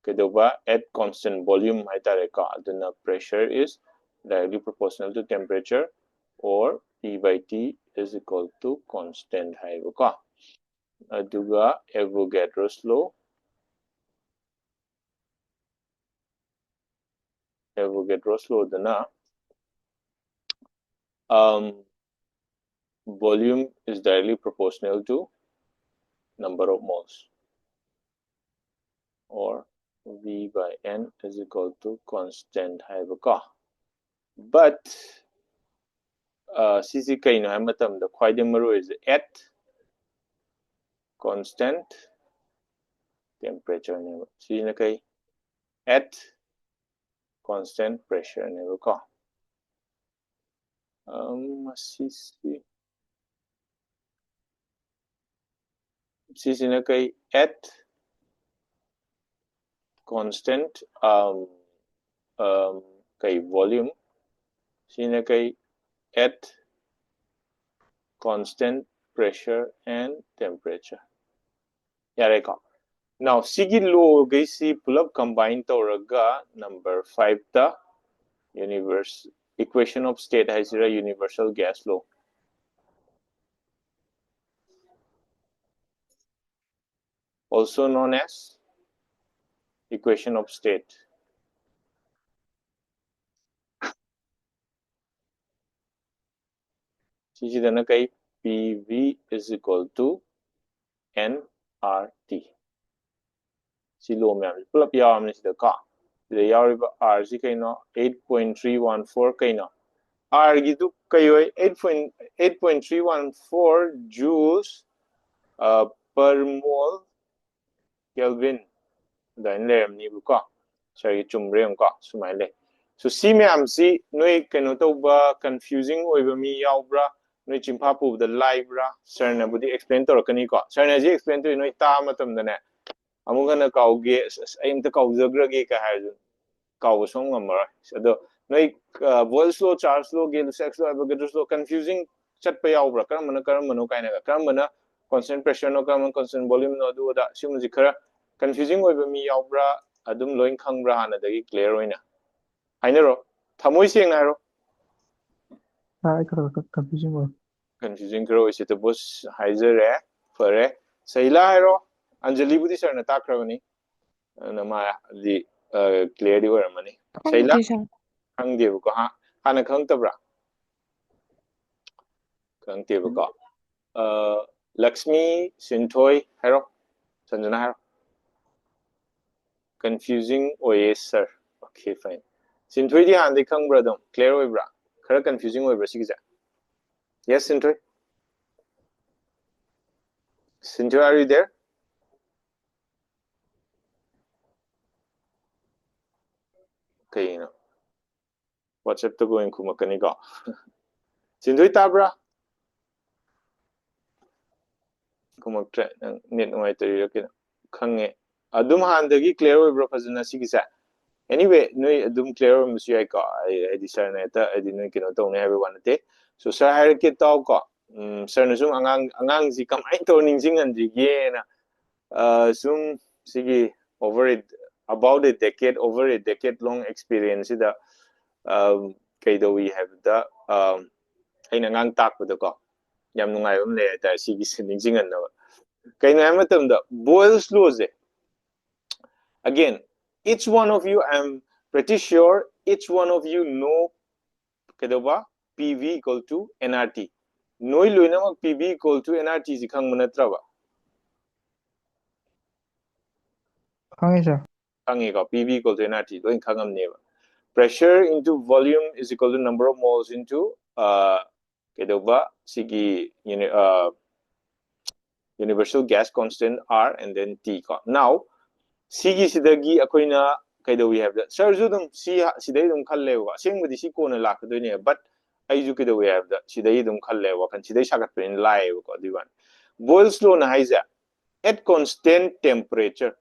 kadawa at constant volume haitare ka aduna pressure is directly proportional to temperature or P by T is equal to constant hai ka. Aduga Avogadro's law dana volume is directly proportional to number of moles or V by N is equal to constant hai ka. But sisi kaino hai matam da khwaiding maru is at constant temperature ne sisi na kai at constant pressure ne ka sisi na kai at constant kai volume sisi na kai at constant pressure and temperature yare ka. Now sigi law gai si pulap combine tawraga number 5 ta universe equation of state haisira universal gas law. Also known as equation of state. Sisi dana kai PV is equal to nRT. Si law me pulap yawam ni sida ka. Sida yawriba R si kaino 8.314 kaino. R gitu kayo 8.314 joules per mole Kelvin dan lerem ni buka sari chumrem ka sumai le so si me am si noi kano to ba confusing oiba mi yaubra noi chimpa pu the live ra sir na budi explain to kani ka sir na ji explain to noi ta matam da ne amuga na kauge aim ta kaujagra ge ka ha kau song ngamara ado noi Boyle's law Charles law Gay-Lussac's law Avogadro's law confusing chat pa yaubra karam mano kaina karam mana constant pressure no karam constant volume no do da simu ji khara confusing oiba mi yaubra adum loin khangbra hana dagi clear oina hainaro thamoi seng na ro I got confusing one. confusing kro ise to bus haizere fare saila hairo Anjali budi sir na takrabani nama di clear di oramani saila khangde bu ko ha hana khangtabra khangte bu ko Lakshmi Sinthoi hairo Sanjana hairo confusing oye sir okay fine Sinthoi di han de khangbra dum clear oibra khara confusing oibra sigija yes Sinthoi Sinthoi are you there okay no WhatsApp to going kumakani ko Sinthoi tabra kumaktre net ngai tari rakina khange adum han dagi clear oibra fazana sigisa anyway noi adum clear mu si ai ko ai di sir na ta ai di noi kino to ne everyone te so sir har ke to ko sir na sum angang si kamai to ning sing an ji ye na sum sigi over it about over a decade long experience da kai do we have the ai na ngang tak bu ko yam nungai le ta sigi ning sing an na kai na matam da Boyle's laws again each one of you I'm pretty sure each one of you know kedoba PV equal to nRT noi loinamak PV equal to nRT si khang manatra ba Khang sir. khang ko PV equal to nRT loin khangam ne ba pressure into volume is equal to number of moles into kedoba sigi universal gas constant R and then T ko now sigi sidagi akoina kaido we have that sir ju dum si sidai dum khalle wa sengmadi si ko na lak do ne but ai ju kaido we have that sidai dum khalle wa kan sidai sagat pen lai ko diwan Boyle's law na haiza at constant temperature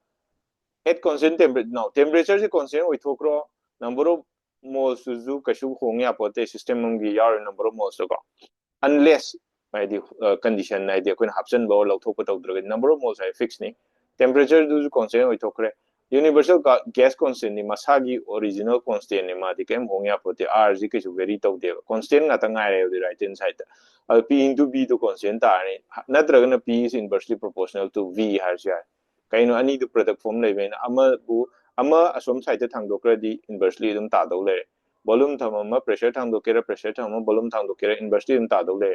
now temperature is constant we thokro number of moles ju kashu hongya pote system ngi yar number of moles ko unless by the condition na dia kun hapsen bo lo thok to number of moles ai fix ni temperature ju constant we thokre universal gas constant ni masagi original constant ni ma di kem hongya pote r ji ke very to de constant na ta ngai re the right hand side p into b to constant ta ni natra na p is inversely proportional to v har ja kaino ani du product form le ben ama asom side thang do di inversely dum ta do le volume thama pressure thang do kera pressure thama volume thang do kera inversely dum ta do le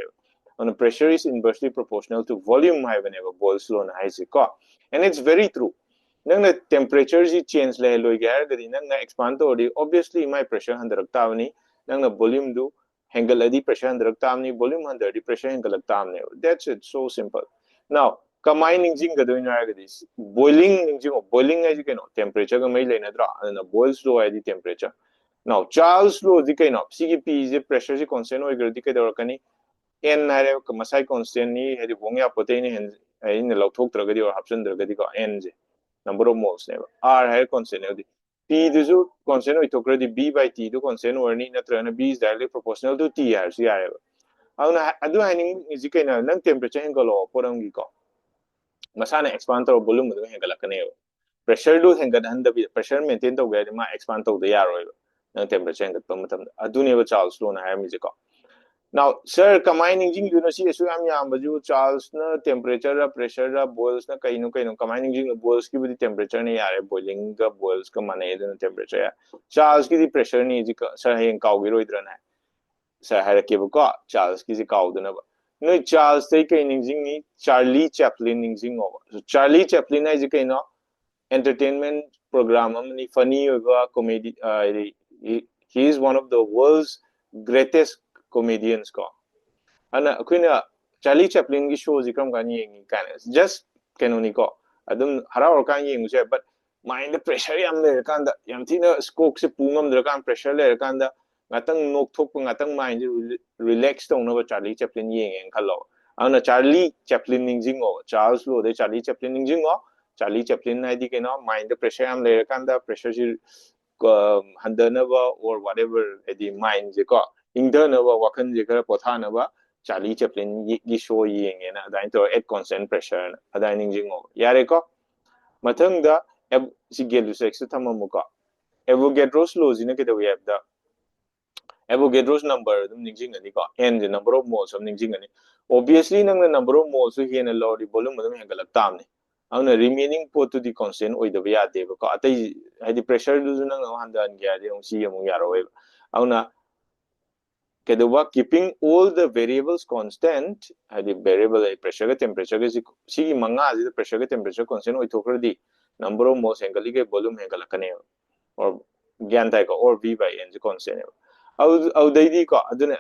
on pressure is inversely proportional to volume hai whenever Boyle's law na hai si ko and it's very true nang na temperature ji change le loi ga gadi nang na expand to di obviously my pressure handarak tawni nang na volume du angle adi pressure handarak tawni volume handar di pressure angle tawni that's it so simple now kamai ningjing ga doin ra gadi boiling ningjing boiling ai ji keno temperature ga mai le na dra na Boyle's law ai di temperature now Charles law di keno cgp is pressure ji constant oi gadi kai dor kani n hare masai constant ni hedi bongya protein hen ai ne lo thok tra gadi or option dra gadi ko n je number of moles never r higher constant the p is constant with the b by t to constant or ni na b is directly proportional to t har si are auna adu haning is kaina nang temperature hengalo poram gi ko masana expand to volume do hengala kane pressure do henga han da pressure maintain to ga ma expand to the yaro nang temperature henga to matam adu ne ba Charles law na ha mi ko now sir combining jing you know see so am yam baju Charles na temperature ra pressure ra Boyle's na kaino combining jing Boyle's ki bi temperature ne yare boiling ka Boyle's ka mane the temperature ya Charles ki pressure ni ji sir hen kaw gi roidra na sir ha ke ko Charles ki ji kaw de na ba no Charles sai kaining jing ni Charlie Chaplin ning jing over so Charlie Chaplin ai ji kaino entertainment program ni funny comedy he is one of the world's greatest comedians ko ana kuina Charlie Chaplin gi show ji kam kan yeng kan just kenoni ko adum harawar kan yeng se but mind the pressure yam le kan da yam thina scope se pungam dra kan pressure le kan da ngatang nok thok ngatang mind relax tong no Charlie Chaplin yeng en khalo ana Charlie Chaplin ning jing o Charles lo de Charlie Chaplin ning jing o Charlie Chaplin na di ke no mind the pressure yam le kan da pressure ji handana or whatever the mind je ko ingdana ba wakan je kara pothana ba Charlie Chaplin gi show yeng ena dain to at constant pressure adain ning jing o yare ko mathang da si Gay-Lussac se thamamu ko Avogadro's law ji ne ke we have the Avogadro's number dum ning jing ani ko n the number of moles of ning jing ani obviously nang the number of moles so here law the volume dum hengalak tam ni auna remaining pot to the constant oi da ya de ko atai hadi pressure du nang handan gya de si amu yaro auna keeping all the variables constant the variable pressure temperature si manga the pressure temperature constant oi thokradi number of moles angle ke volume angle kane or gyan tai ko or v by n constant au dai di ko adune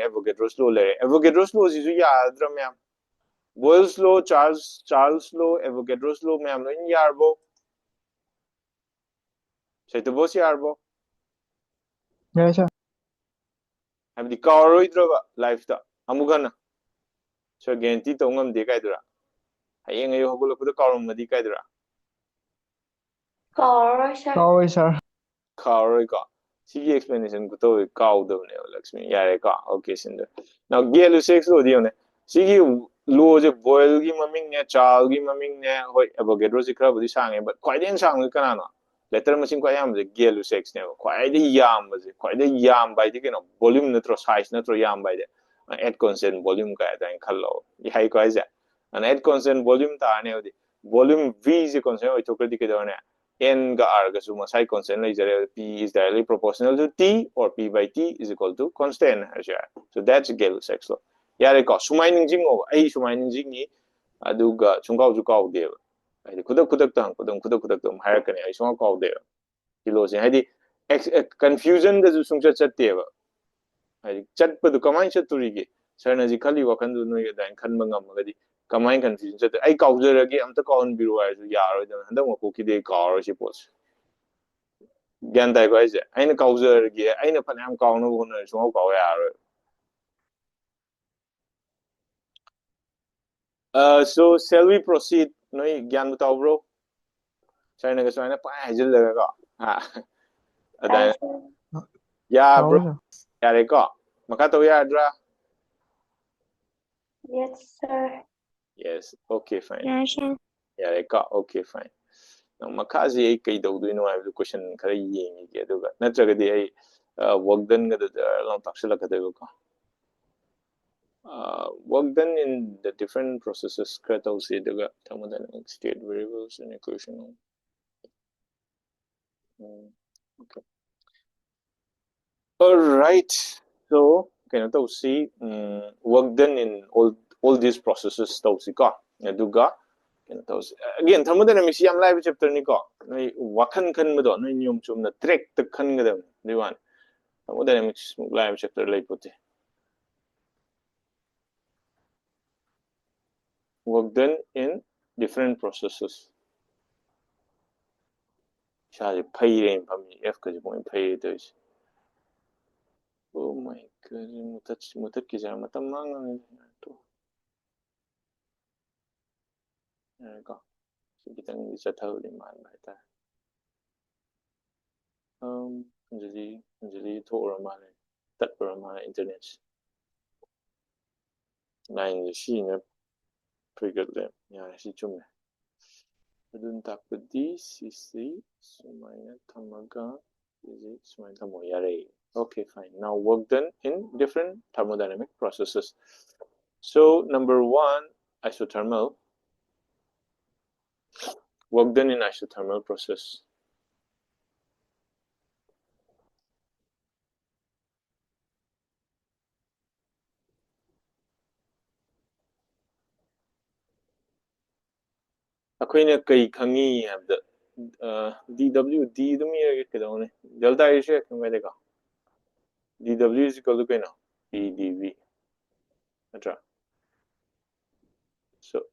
Avogadro's law le Avogadro's law is ya adra myam Boyle's law Charles law Avogadro's law myam no yarbo sai to boss yarbo Yeah, sir. habdi kawroi droga life ta amugana so genti to ngam de kai dura hayeng ayo hogolo kuda kawrum madi kai dura Có sir. Sorry, sir. Kauriko. See explanation go to cow the Lakshmi. Yareka. Okay, Cinder. Now Gay-Lussac law the see law of Boyle gimming ne, child gimming ne, Avogadro crab the sang, but quite in sang canana. Letter machine quite am the Gay-Lussac never. Quite a yam was it, quite a yam by the volume netro size, netro yam by the add consent volume guide and color. The high quasi. And add consent volume ta volume V is a consent I took a N ga R ga suma sai constant P is directly proportional to T or P by T is equal to constant. So that's Gay-Lussac law. Yare ko sumai ningjing over ai sumai ningjing ni aduga chungkau ju kau de. Ai kudak tang kudak tam higher kan ai suma kau de. Kilo se hai confusion ga ju sungcha chat de. Ai chat pa du kamai chat turi ge. Sarna ji khali wakan du no ga dan khan mangam ga di kamai confusion chat ai kau jara ge am ta kau on biru ai ju yaro dan handang ko ki de kau si pos. Gan tai ko ai aina kau jara ge aina phanam kau no no suma kau yaro. So shall we proceed? No, Gyan Mutao bro. China ka China pa hajil daga ko. Ha. Adan. Yeah, bro. Sir. Yare ko. Makato ya dra. Yes, sir. Yes. Okay, fine. Yes, sir. Yare ko. Okay, fine. Now makazi ay kay daw do no ay question khara yeng ge do ga. Natraga di ay Workdone ga long taksila ka daw ko. Workdone in the different processes ka daw si daga thermodynamic state variables and equation. Okay. All right. So, kaya to see Workdone in all these processes to si ko. Aduga kaya to again thermodynamics yam live chapter ni ko. Noi wakan kan mo do noi nyum chum na track tak kan ga di wan. Thermodynamics live chapter lai puti. Workdone in different processes. Shall pay rain pami F ka point pay to. Oh my god, mutat ki jara matam mang to. There go. Kitang isa tao di man ba ta. Anjali to mane tat mane internet. Nine shi na trigger them. Ya shi chum. Adun tak pedi CC sumaya tamaga is sumaya tamo yare. Okay, fine. Now Workdone in different thermodynamic processes. So number 1, isothermal. Workdone in isothermal process. Akoina kai khangi have the dw d dum ye kedone delta is ye kame ka dw is equal to kaina pdv atra. So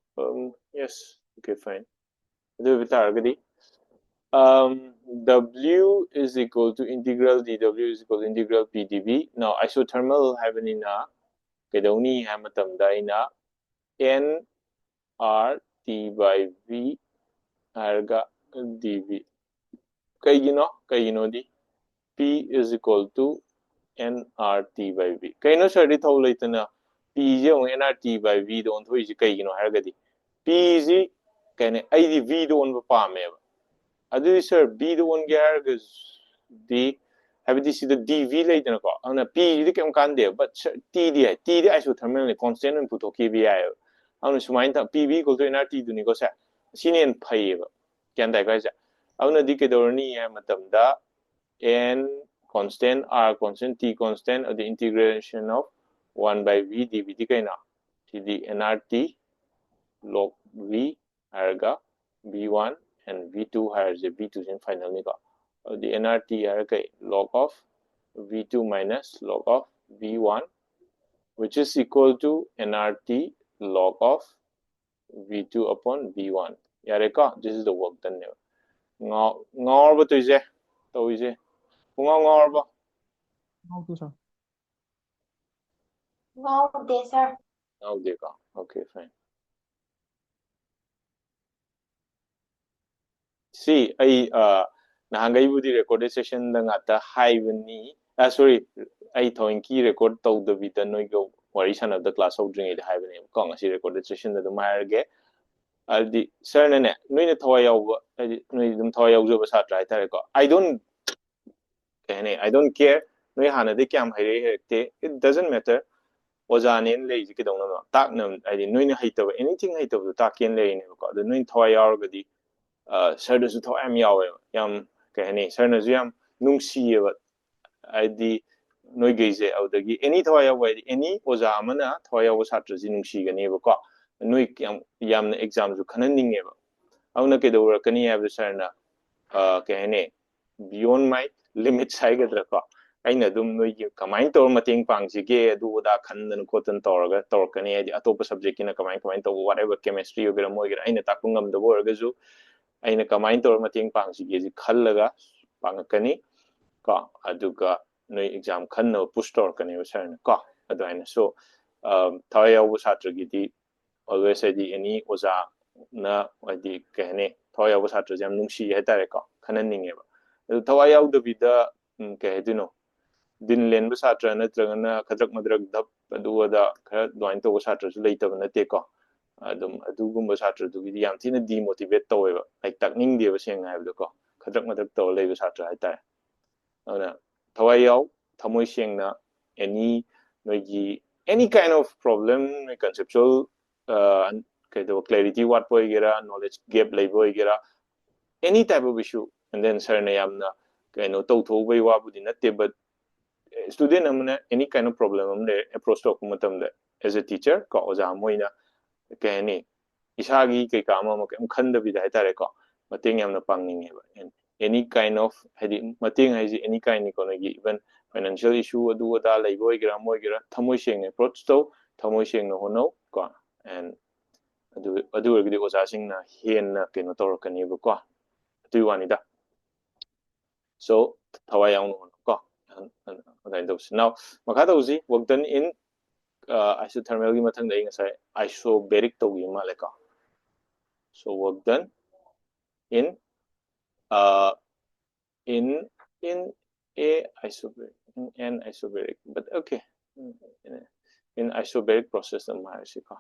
yes, okay, fine. Do vitar gadi w is equal to integral dw is equal to integral pdv. Now isothermal have in na kedoni ha matam da ina n r t by v arga dv kaigino di P is equal to nRT by V. Kaino sari thau leitana P je nRT by V don thoi ji kaigino haragadi. P is kaine ai di V don pa me. Adu sir B don ge haragas di habidi si the dv leitana ko. Ana P di kam kan de but T di isothermal ni constant and puto ki vi ai. Ana sumain ta PV equal to nRT du ni ko sa. Sinin phai ba. Kyan dai ka sa. Ana di ke dorni ya matam da n constant, r constant, t constant of the integration of 1 by v dv di kaina the nrt log v harga v1 and v2 has the v2 in final ni ka the nrt harga log of v2 minus log of v1 which is equal to nrt log of v2 upon v1 yare ka this is the work done ngor ba to ise ngor ba Okay, sir. No, there, sir. now they go. Okay, fine. See, I nahangai budi recorded session da ngata haibani sorry ai thoinki record tau the bita noi go wari san of the class of dring it haibani ko ngasi recorded session da mairge aldi sir ne noi ne thawai yaw noi dum thawai yaw jo ba sa try tare ko I don't care noi hana de kyam haire hekte it doesn't matter ojanen le ji kidong no tak nam ai noi ne haitaba anything haitaba ta ken le ne ko the noi thawai yaw ga di sir da su thawai am yaw yam sir na ju yam nungsi ba ai noi geise audagi any thawai yaw any oja amana thawai yaw satra ji nungsi ga ne ba ko noi yam exam ju khanan ninge ba auna ke do kani ab sir na beyond my limits haigadra ko aina dum noi kamain tor mating pang sige adu da khandan kotan torga torkani adi atopa subject kina kamain to whatever chemistry or mo gira aina takungam da borga ju aina kamain tor mating pang sige ji khallaga pangakani ko aduga noi exam khanna push torkani usarna ko adu aina so thaya u satra gidi always adi any oza na adi thaya u satra jam nungsi hetare ko khanan ninge ba thawai yaw da bida din len ba satra na tragana khadrak madrak dap adu da khara doin to satra su leitaba na te ko adu gumba satra du gi yam thina demotivate to ba like takning de ba seng hai ba ko khadrak madrak to le ba satra hai ta ana thawai yaw thamoi seng na any any kind of problem conceptual clarity what boy gera knowledge gap lay boy gera any type of issue and then sir na yamna to bai wa budi natte but student amna any kind of problem amne approach to matam da as a teacher ko oja moina isagi ke kama ma kem khanda bi dai tare ko mating yamna pangning ba and any kind of hadi mating haji any kind ko gi even financial issue adu da lai boy gira moy gira thamoi seng approach to thamoi seng no hono ko and adu gi oja sing na hen na ke no tor kani ba ko tu wanida so thawai yang no ko now makata uzi work done in isothermal gi mathang dai ngasai isobaric to gi ma le ko so work done in a isobaric in an isobaric but okay in isobaric process ma ko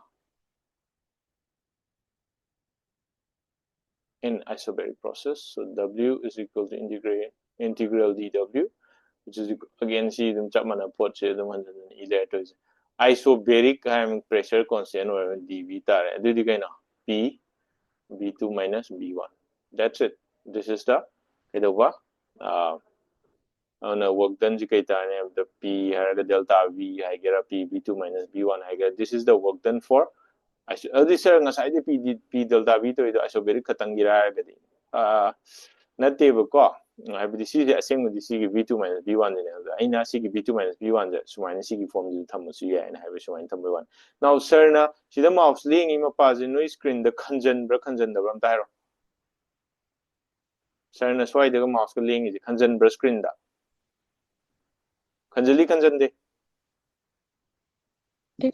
in isobaric process so w is equal to integral dw which is again see them chapmana pot che them either to isobaric pressure constant or dv tar adu di p b2 minus b1 that's it this is the work done ji the p the delta v I get a p b2 minus b1 I get this is the work done for this ngasai de p delta v to isobaric khatang gira gadi natte ba ko habdi si aseng di si v2 minus b1 ne aina si v2 minus b1 da sumaina si form di thamu su ya na habi sumaina thamu 1 now sir na sida mouse ling ima pa je no screen the khanjan da bram tairo sir na swai de mouse ko ling is khanjan bra screen da khanjali khanjan de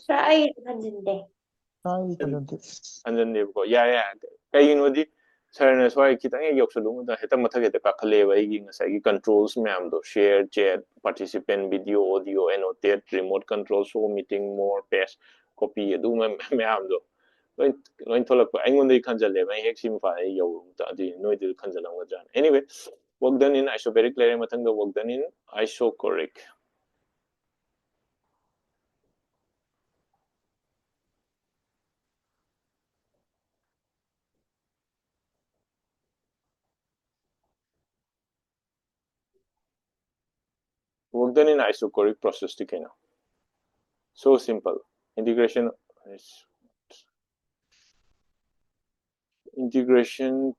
Try kanjinde. khanjan de ko ya kai no di sir na swai kitang e yok sulu da heta matha heta ka khale ba gi ngasai gi controls ma'am do share chat participant video audio annotate remote control show meeting more paste copy adu ma'am do loin tholak ba aingon dei khanjale ba hek sim fa e yo ta di noi de khanjalang wa jan anyway work done in isobaric layer mathang da work done in isochoric work done in isochoric process to so simple integration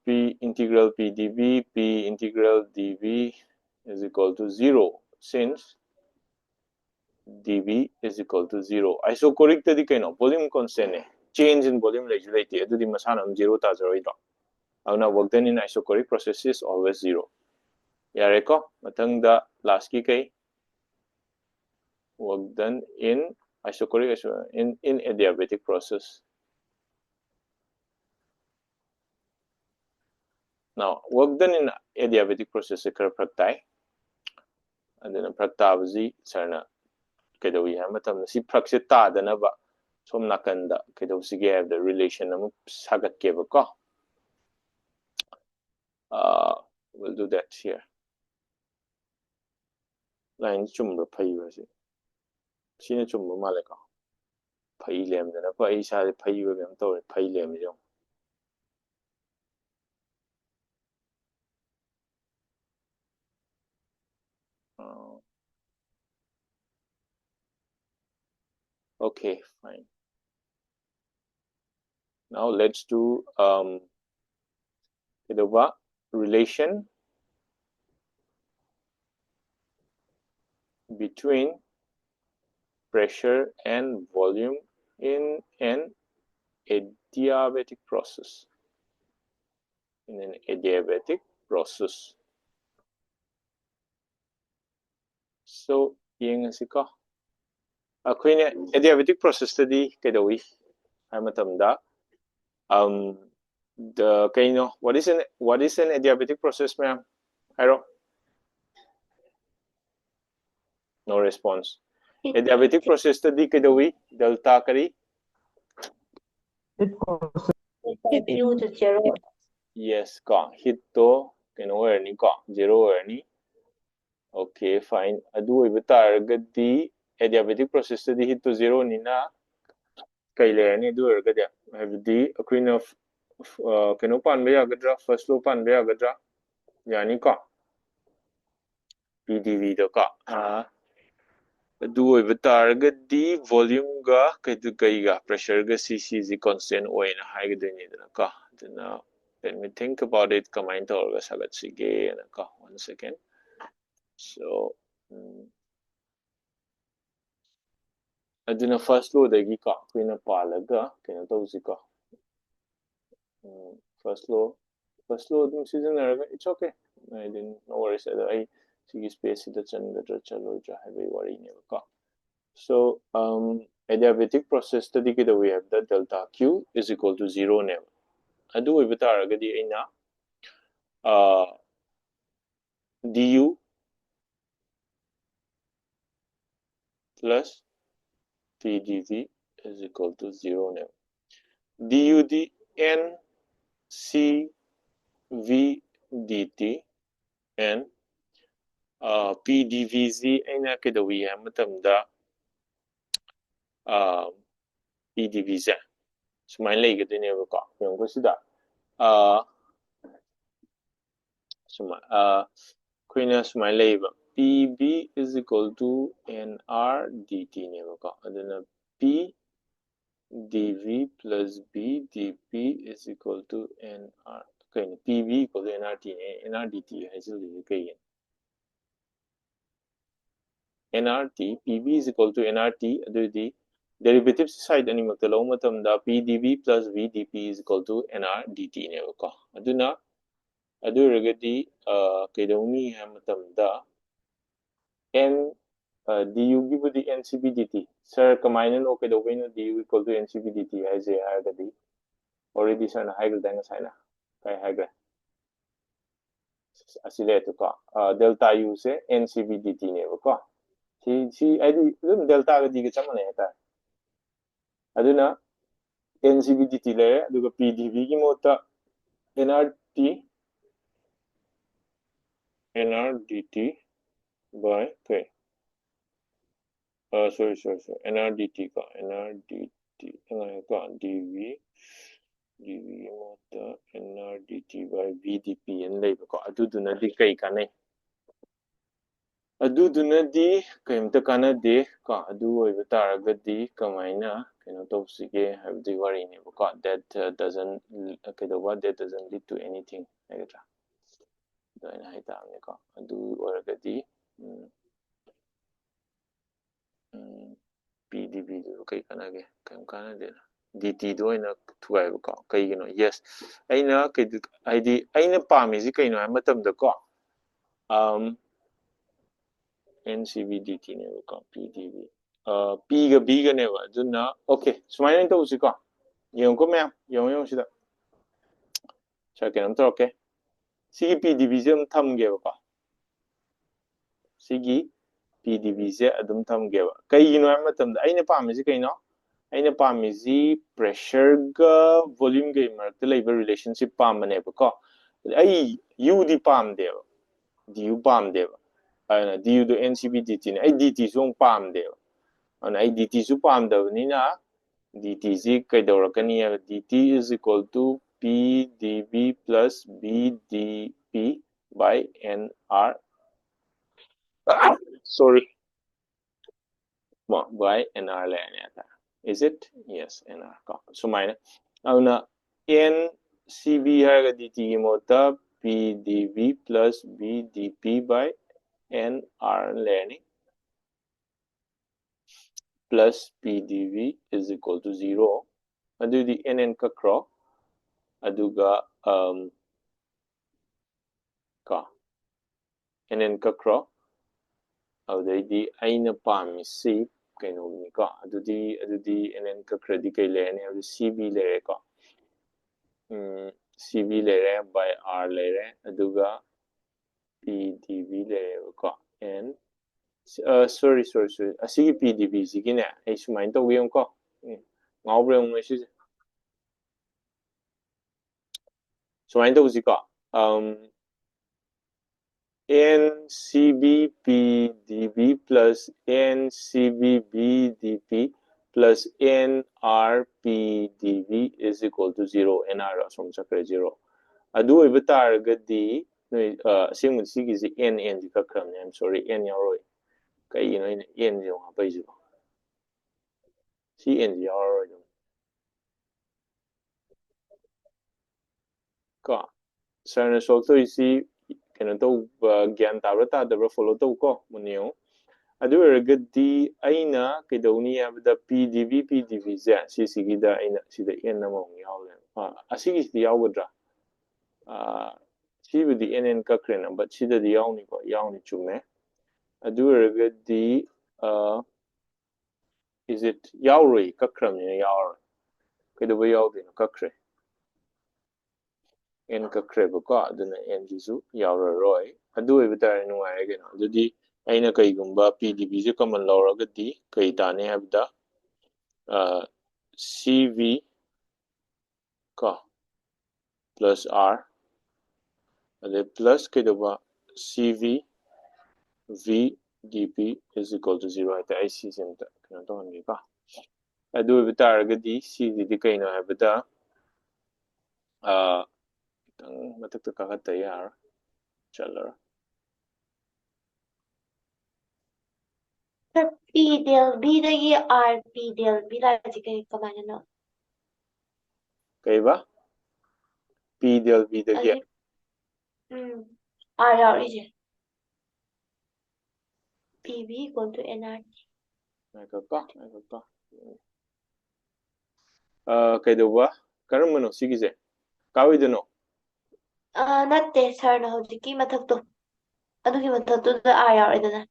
p integral p dv p integral dv is equal to 0 since dv is equal to 0 isochoric tadi volume constant change in volume legislate adu di masana 0 ta 0 now work done in isochoric process is always 0 yare ko mathang da last ki kai work done in isochoric in adiabatic process Now, work done in adiabatic process occur praktai. And then praktabazi sarna kedawi hamatam si praksita danaba som nakanda kedawsi have the relation of sagat kebaka. We'll do that here. Line chumra payuasi. Sina chumra malaka. Paylem dana pa isa payu gam to paylem yo. Okay, fine. Now let's do relation between pressure and volume in an adiabatic process. In an adiabatic process. So, yung sika. Ako yung adiabatic process study kadawi. Ay matamda. What is an adiabatic process, ma'am? Iro? No response. Adiabatic process study kadawi delta kari. It process. Hit you to zero. Yes, ka. Hit to where ni ka. 0 where ni. Okay, fine. Adu ibatar gadi adiabatic process study hit to 0 ni na. Kaile ni adu gadi. Have the queen of pan ba yagadra first law pan ba yagadra. Yani ka. PdV to ka. adu ibatar gadi volume ga kai ga pressure ga cc is constant o in high gadini na ka. Then let me think about it. Comment to ga sagat sige na ka. 1 second. So aduna first law dagi ka kuina palaga kena tawsi ka. First law dum season it's okay. I didn't no worries. I see space the chan the chalo ja have worry never ka. So adiabatic process study kita we have the delta q is equal to 0 never. Adu ibata agadi ina du plus pdv is equal to 0 never. Du d n c v dt and pdvz aina kada we have matamda pdvz sumai lay gadi ne ba yung ko sida kuina sumai lay ba pb is equal to nr dt ne ba adana p dv plus b dp is equal to nr okay pb equal to nrt nr dt has a nrt pb is equal to nrt the derivative side animal talo matamda pdv plus vdp is equal to nr dt ne ba aduna adu regadi kaidawni ha matamda n du give the ncb dt sir kamaina no kaidawino du equal to ncb dt as a regadi already sir na higher than sana kai higher asile to ka delta u se ncb dt ne ba si id delta ga di ga chamane ta aduna ncb dt le aduga pdv gi mota nrt dt by okay sorry nrdt ka nrdt ka dv mota nrdt by vdp en lay ko aduduna di kai kanai aduduna di kaimta kana de ka adu oiba taragadi kamaina kino tawsige have the worry ne ko that doesn't that doesn't lead to anything like that doina haita ne ka adu oragadi pdv do kai kana ge kam kana de dt do ina thuai ko kai gino yes aina kai id aina pami si kai no matam da ko ncv dt ne ko pdv p ga b ga ne ba duna okay sumaina to usi ko yung ko ma'am yung sida cha ke nam to okay Sigi PDB se thamge ba sigi PDB se adum thamge ba kai no matam da aina pam se kai no aina pam ji pressure ga volume ga mark labor relationship pam ne ba ko ai u di pam de du pam de ana du do ncb dt ne ai dt so pam de ana ai dt su pam da ni na dt ji kai da rakani dt is equal to p dv plus b dp by nr sorry by nr le ne is it yes nr ko so mine ana n cb har dt mota p dv plus b dp by nr le plus pdv is equal to 0 adudi nn ka cro aduga ka nn ka cro adudi aina pamisi kaino ni ka adudi nn ka credit kai le ne adu cb le re ka cb le re by r le re aduga pdv le re ka n sorry asigi pdv sigi ne ai sumain to wi ko ngau bre mo si sumain to si ka NCBPDB plus NCBBDP plus NRPDV is equal to 0. NR from chakra 0. Adu ibatar gadi sing sig is N di kakram. I'm sorry, N yaroi. Kay N yung hapay jo. Si N yaroi. Ka. Sana so to isi kena to gyan tabra ta dabra follow to ko munyo. Adu ergadi aina kidoni habda PDV ze sisigida aina sida n namong yawle asigi sida yawdra sibudi nn kakren but sida di yawni ko yawni chume adu ergadi is it yawri kakram ne yawr kidoba yawdi no kakre n kakre ko aduna n jisu yawra roy adu ebita no ayge no adudi aina kaigumba PDB se common lawragadi kai tane habda CV ka plus R and plus kaidoba CV V dP is equal to 0 at IC center kana to hangi ka adu bitaragadi CD di kaino habda tang matak ka kata yar chalar Sir, P del B dagi R P del B lagi kayo kamana no? kaiba P del V dagi Adi, R ije. PV equal to NR. ka kaidoba karamano sigise kawidano Natte sir na hojiki mathakto. Adugi mathakto da R yaudana.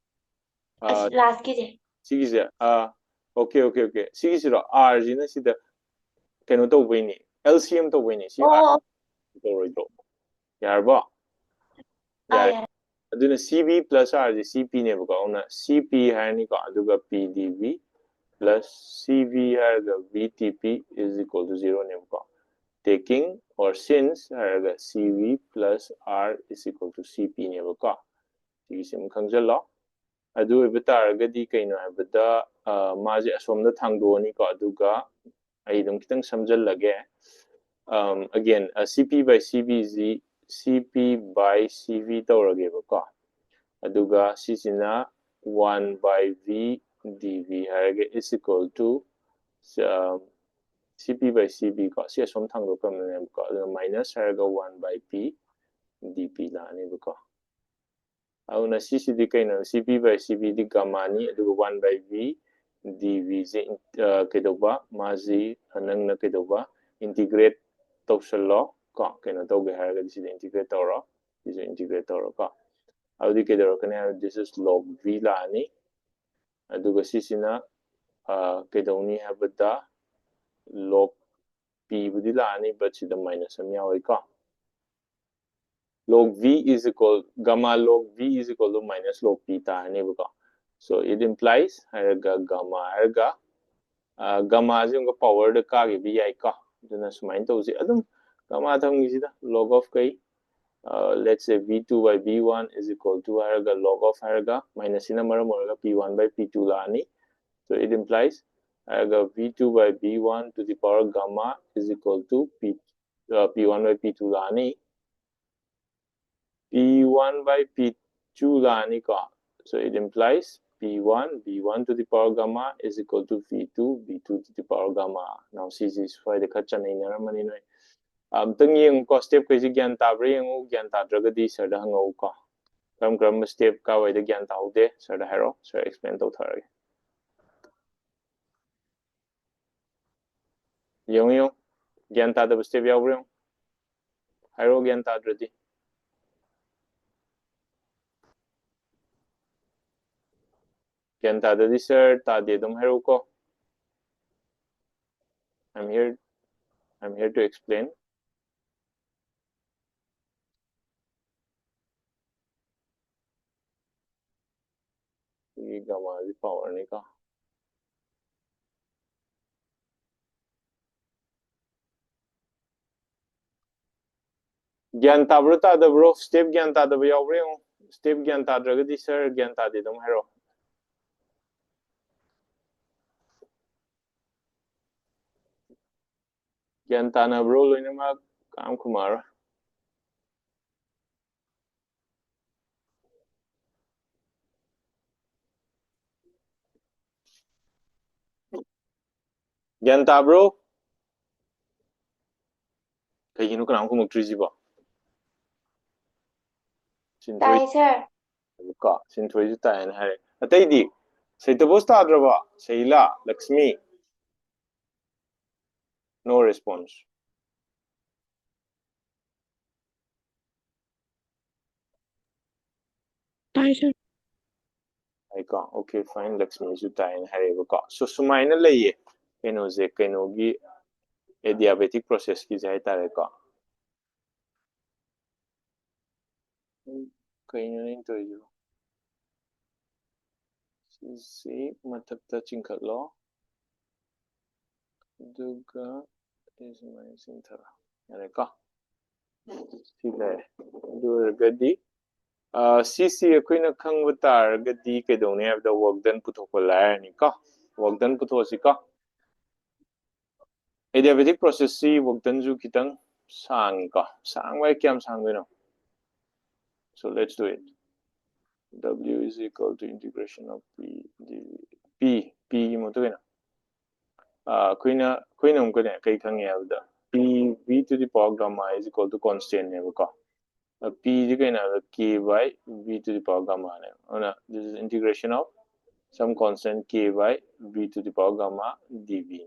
Last kije. sigise okay sigisiro R jina sida kaino to wini LCM to wini si R to roido yarba yar aduna CB plus R ji CP ne ba ona CP hani ko aduga PDV plus CV harga VTP is equal to 0 ne ba taking or since harga CV plus R is equal to CP ne ba ka sigisim khangjalo adu ibataragadi kaino habada maje asomda thangdoni ko aduga ai dum kitang samjallage again CP by CBZ CP by CV tawrage ba ko aduga sisina 1 by V dV harage is equal to CP by CB ko si asom thangdo kamne ko minus harage 1 by P dP la ni ba ko auna CCD kaino CP by CB di gamani aduga 1 by V dV ze kedoba mazi anang na kedoba integrate tawsalo ko kaino tawge harage si integrate tawro is integrate tawro ko audi kedoro kane this is log V la ni aduga sisina kedoni habada log P budi la ni but sida minus am yawi ko log V is equal, gamma log V is equal to minus log P tani buka. So it implies gamma erga gamma is yung power the ka gi Vi ka. Duna sumain to si adum gamma tham gi sida log of kai let's say V2 by V1 is equal to log of minus in amara P1 by P2 lani. So it implies V2 by V1 to the power gamma is equal to P1 by P2 lani. P1 by P2 lani ka. So it implies P1 V1 to the power gamma is equal to V2 V2 to the power gamma. Now see this for the kachan in Ramani. Tang yung ko step kasi gyan tabre yung gyan tadraga di sir da hangaw ko. Kram step ka way the gyan tao de sir da hero sir explain to thari. Yung gyan ta da step yaw yung hero gyan tadra di. Gyan ta da di sir ta de dum hero ko. I'm here to explain. Gamma di power ni ka. Gyan ta bro ta da bro step gyan ta da ba yaw yung step gyan ta draga di sir gyan ta de dum hero. Gyan ta na bro loy na mag kam kumara. Gyan ta bro. Kayino ka na ako mag-trizy ba? Tay sir. Ka, sintoy tayo na hari. Atay di, say tapos ta adra ba? Sayla, Lakshmi. No response. Tay sir. Ay ka, okay fine, Lakshmi su tayo na hari ba ka. So sumay na laye, kano ze, kano gi adiabatic process ki zay tare ka. Kayino na ito yun. Si matagta chingkat lo. Duga is my center. Yan ka. Sila. Duga di. CC ako'y khangba gadi kaidawni haibda Workdone puthokpa lairani ka. Workdone puthosi ka. Adiabatic process si Workdone ju kitang sang ka. Sang wai kyam sang doino. So let's do it. W is equal to integration of P mo to kena. Kuina umko ne kai khangi haibda P V to the power gamma is equal to constant ne ka. P is K by V to the power gamma. This is integration of some constant K by V to the power gamma dV.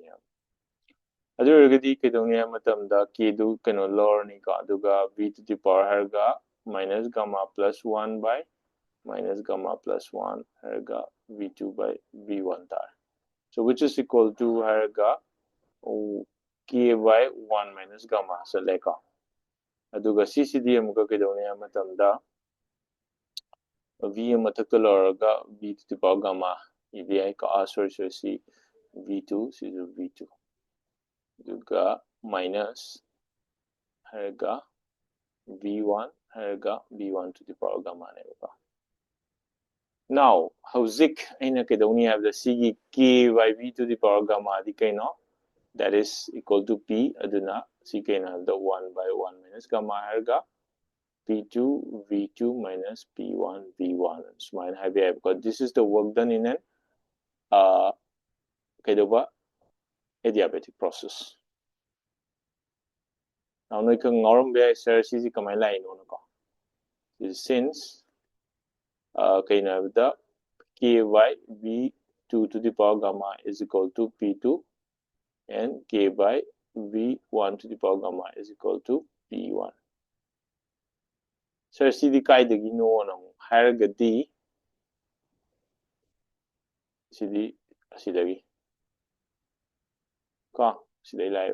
Adu orgadi kaidawni matamda K do kano lower ni ka aduga V to the power harga minus gamma plus 1 by minus gamma plus 1 harga V2 by V1 tar. So which is equal to harga K by 1 minus gamma sa leka. Aduga CCD amuka kaidawni matamda V mathakta laraga V to the power gamma EVI ka sorry si V2 si V2 aduga minus harga V1 harga V1 to the power gamma ne ba. Now hauzik aina kaidawni habda sigi K by V to the power gamma di kaino that is equal to P aduna si kaino the 1 by 1 minus gamma harga P2 V2 minus P1 V1 smile habi because this is the work done in an adiabatic process. Now we can norm be sir si kamay line no ko. Since the Ky V2 to the power gamma is equal to P2 and K by V1 to the power gamma is equal to P1. Sir, si di kay dagi no nang harga di si dagi ka si dai lai.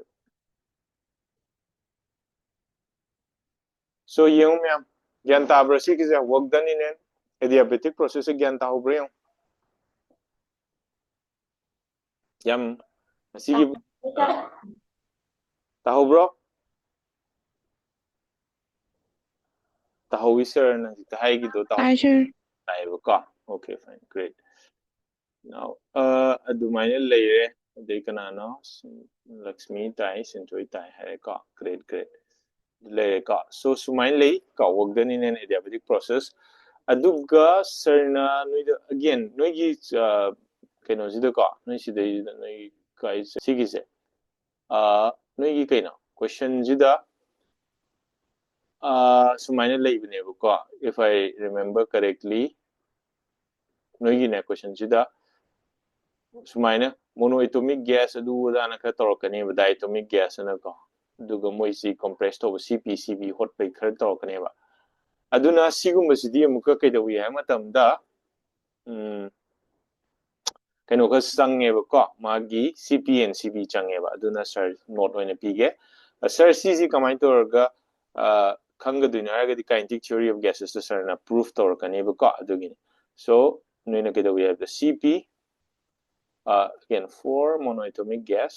So yung ज्ञान ताब्रा सी किसे work done in an adiabatic process से ज्ञान ताहुब्रे यम यम सी की ताहुब्रो ताहुवी सर ना ताहाई की दो ताहु ताइबो का ओके फाइन ग्रेट नाउ अदुमाइने लेरे दे कनानो लक्ष्मी ताई सिंचोई ताई है का ग्रेट ग्रेट लेरे का सो सुमाइन ले का work done in an adiabatic process अदुगा सरना नोइद अगेन नोइगी कꯩꯅꯣꯁꯤꯗ ꯀꯣ ꯅꯣꯏ ꯁꯤꯗꯩꯁꯤꯗ ꯅꯣꯏ ꯀꯥꯏ ꯁꯤꯒꯤꯁꯦ ꯅꯣꯏꯒꯤ ꯀꯩꯅꯣ ꯀ꯭ꯋꯦꯁꯟꯁꯤꯗ ꯁꯨꯃꯥꯏꯅ ꯂꯩꯕꯅꯦꯕꯀꯣ if I remember correctly ꯅꯣꯏꯒꯤꯅꯦ ꯀ꯭ꯋꯦꯁꯟꯁꯤꯗ ꯁꯨꯃꯥꯏꯅ monoatomic gas ꯑꯗꯨ ꯑꯗꯥꯅ ꯈꯔ ꯇꯧꯔꯛꯀꯅꯦꯕ diatomic gas ꯑꯅꯀꯣ ꯑꯗꯨꯒ ꯃꯣꯏꯁꯤ compress ꯇꯧꯕ CP ꯍꯣꯠꯄꯩ ꯈꯔ ꯇꯧꯔꯛꯀꯅꯦꯕ ꯑꯗꯨꯅ ꯁꯤꯒꯨꯝꯕꯁꯤꯗꯤ ꯑꯃꯨꯛꯀ ꯀꯩꯗꯧꯏ ꯍꯥꯏꯕ ꯃꯇꯝꯗ कहीं का चंगेब को मागी CP and CB चंगेब अदुना सर नोट होने पीगे सर सी कमाई तौरगा खंगदुने हारगदि काइनेटिक थ्योरी ऑफ गैसेस तो सर ना प्रूफ तौरकनेब को अदुगिनि सो नोइना केदो we have the CP again for monoatomic gas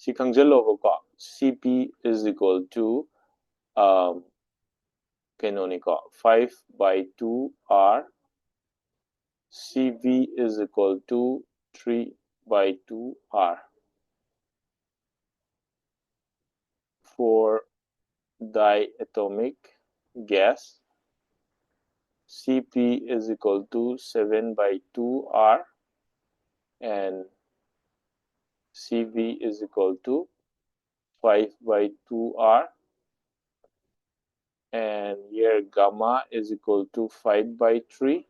si खंगजलो को CP is equal to canonical 5/2R CV is equal to 3/2R for diatomic gas CP is equal to 7/2R and CV is equal to 5/2R and here gamma is equal to 5/3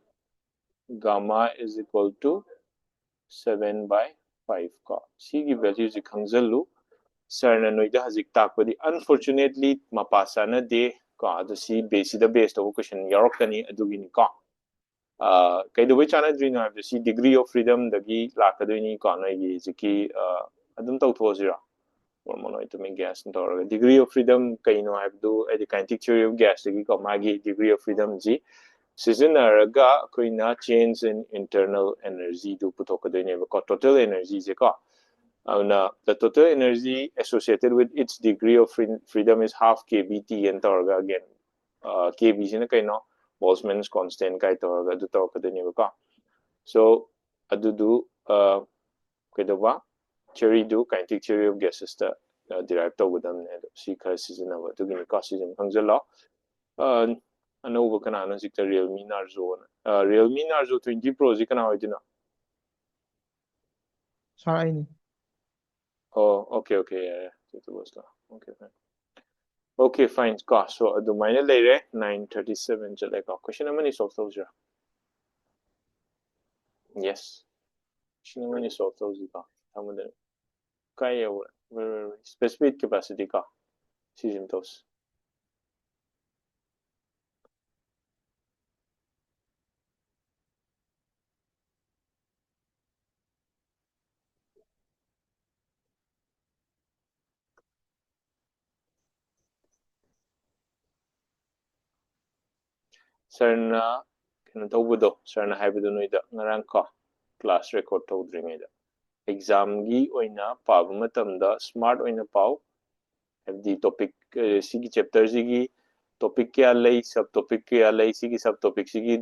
gamma is equal to 7/5 का सी की वैल्यू जी खंगजलु सर ना नोइदा हजिक ताकपदि अनफॉर्चुनेटली मपासा न दे का द सी बेसिदा बेस्ड ऑफ क्वेश्चन यारकनी अदुगिनी का कइदोबै चाना द्रिनो हाब सी डिग्री ऑफ फ्रीडम दगी लाकदोइनी का नोइगी जिकी अदुम तौथोजिरा or monoatomic gas and degree of freedom kaino habdu edi kinetic theory of gas dagi ko magi degree of freedom ji sizinaraga koina change in internal energy du putokadoine ko total energy je ko na the total energy associated with its degree of freedom is half kBt and torga again kb sina kaino Boltzmann's constant kai torga du torkadoine ko so adudu kedoba theory do kinetic theory of gases ta derive to gudam ne si khar season ba to gini ka season khangzala anova kana na sikta realme narzo realme narzo 20 pro ji kana hoidina sorry oh okay yeah it was la okay fine ka so adu maina leire 937 jale ka question amani solve tawjira yes question amani solve tawjika amade kai specific capacity ka season tos Sarna कनो तौबदो Sarna हाइबदो नोइदा ngarang ko class record tawdringeda exam gi oina pabu matamda smart oina pau fd topic sigi chapter sigi topic kya lay sub topic kya lay sigi sub topic sigi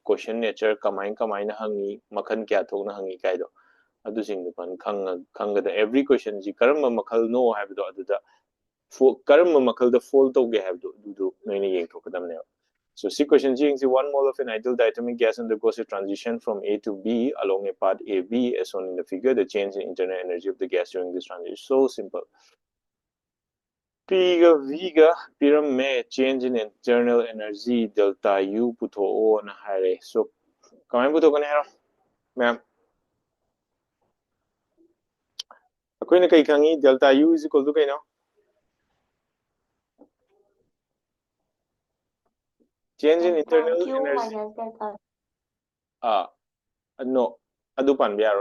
question nature kamai na hangi makhan kya thona hangi kaido adu sing du pan khanga da every question ji karamba makhal no haibdo aduda karamba makhal da fall to ge haibdo du noina yeng thokadam ne so see question G, 1 mole of an ideal diatomic gas undergoes a transition from A to B along a path AB as shown in the figure. The change in internal energy of the gas during this transition is so simple. Viga pyramid change in internal energy delta U puto O na hare. So kaman puto kan hero, ma'am. Ako na kay kangi delta U is equal to kay no. Change in internal energy. No, adu pan biya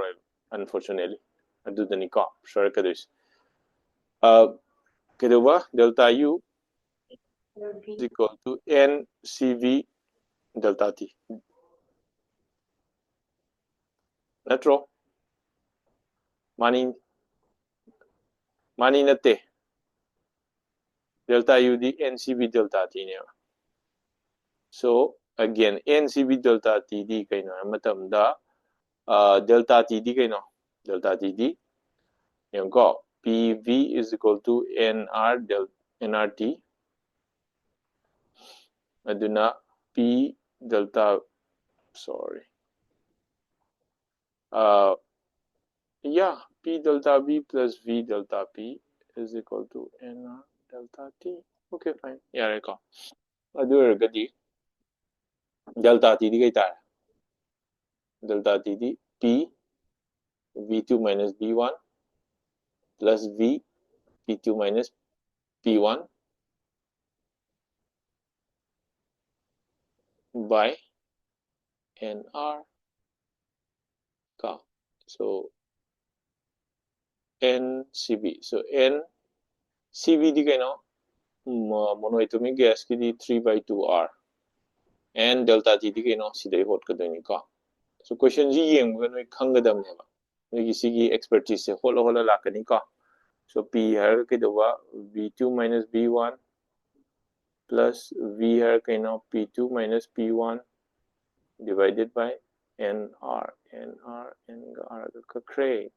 unfortunately. adudani ko short kadis kedoba delta u is equal to ncv delta t natro mani nate delta u di ncv delta t ne so again ncv delta t di kaino matamda delta t di kaino delta t di yung ko pv is equal to nrt aduna p delta sorry yeah, p delta b plus v delta p is equal to nr delta t. Okay, fine. Yeah, right. Adu ergadi delta t di kay tayo. Delta t di p v2 minus b1 plus v p2 minus p1 by nr ka. So ncv. So ncv di kay no monoatomic gas ki di 3 by 2r and delta t di kay no siday hot ka doon ka. So question ji yung gano'y kanggadam niya ba? Sige expertise se hola lakani ka. So p har kidawa v2 minus b1 plus v har kaino p2 minus p1 divided by nr ka kray.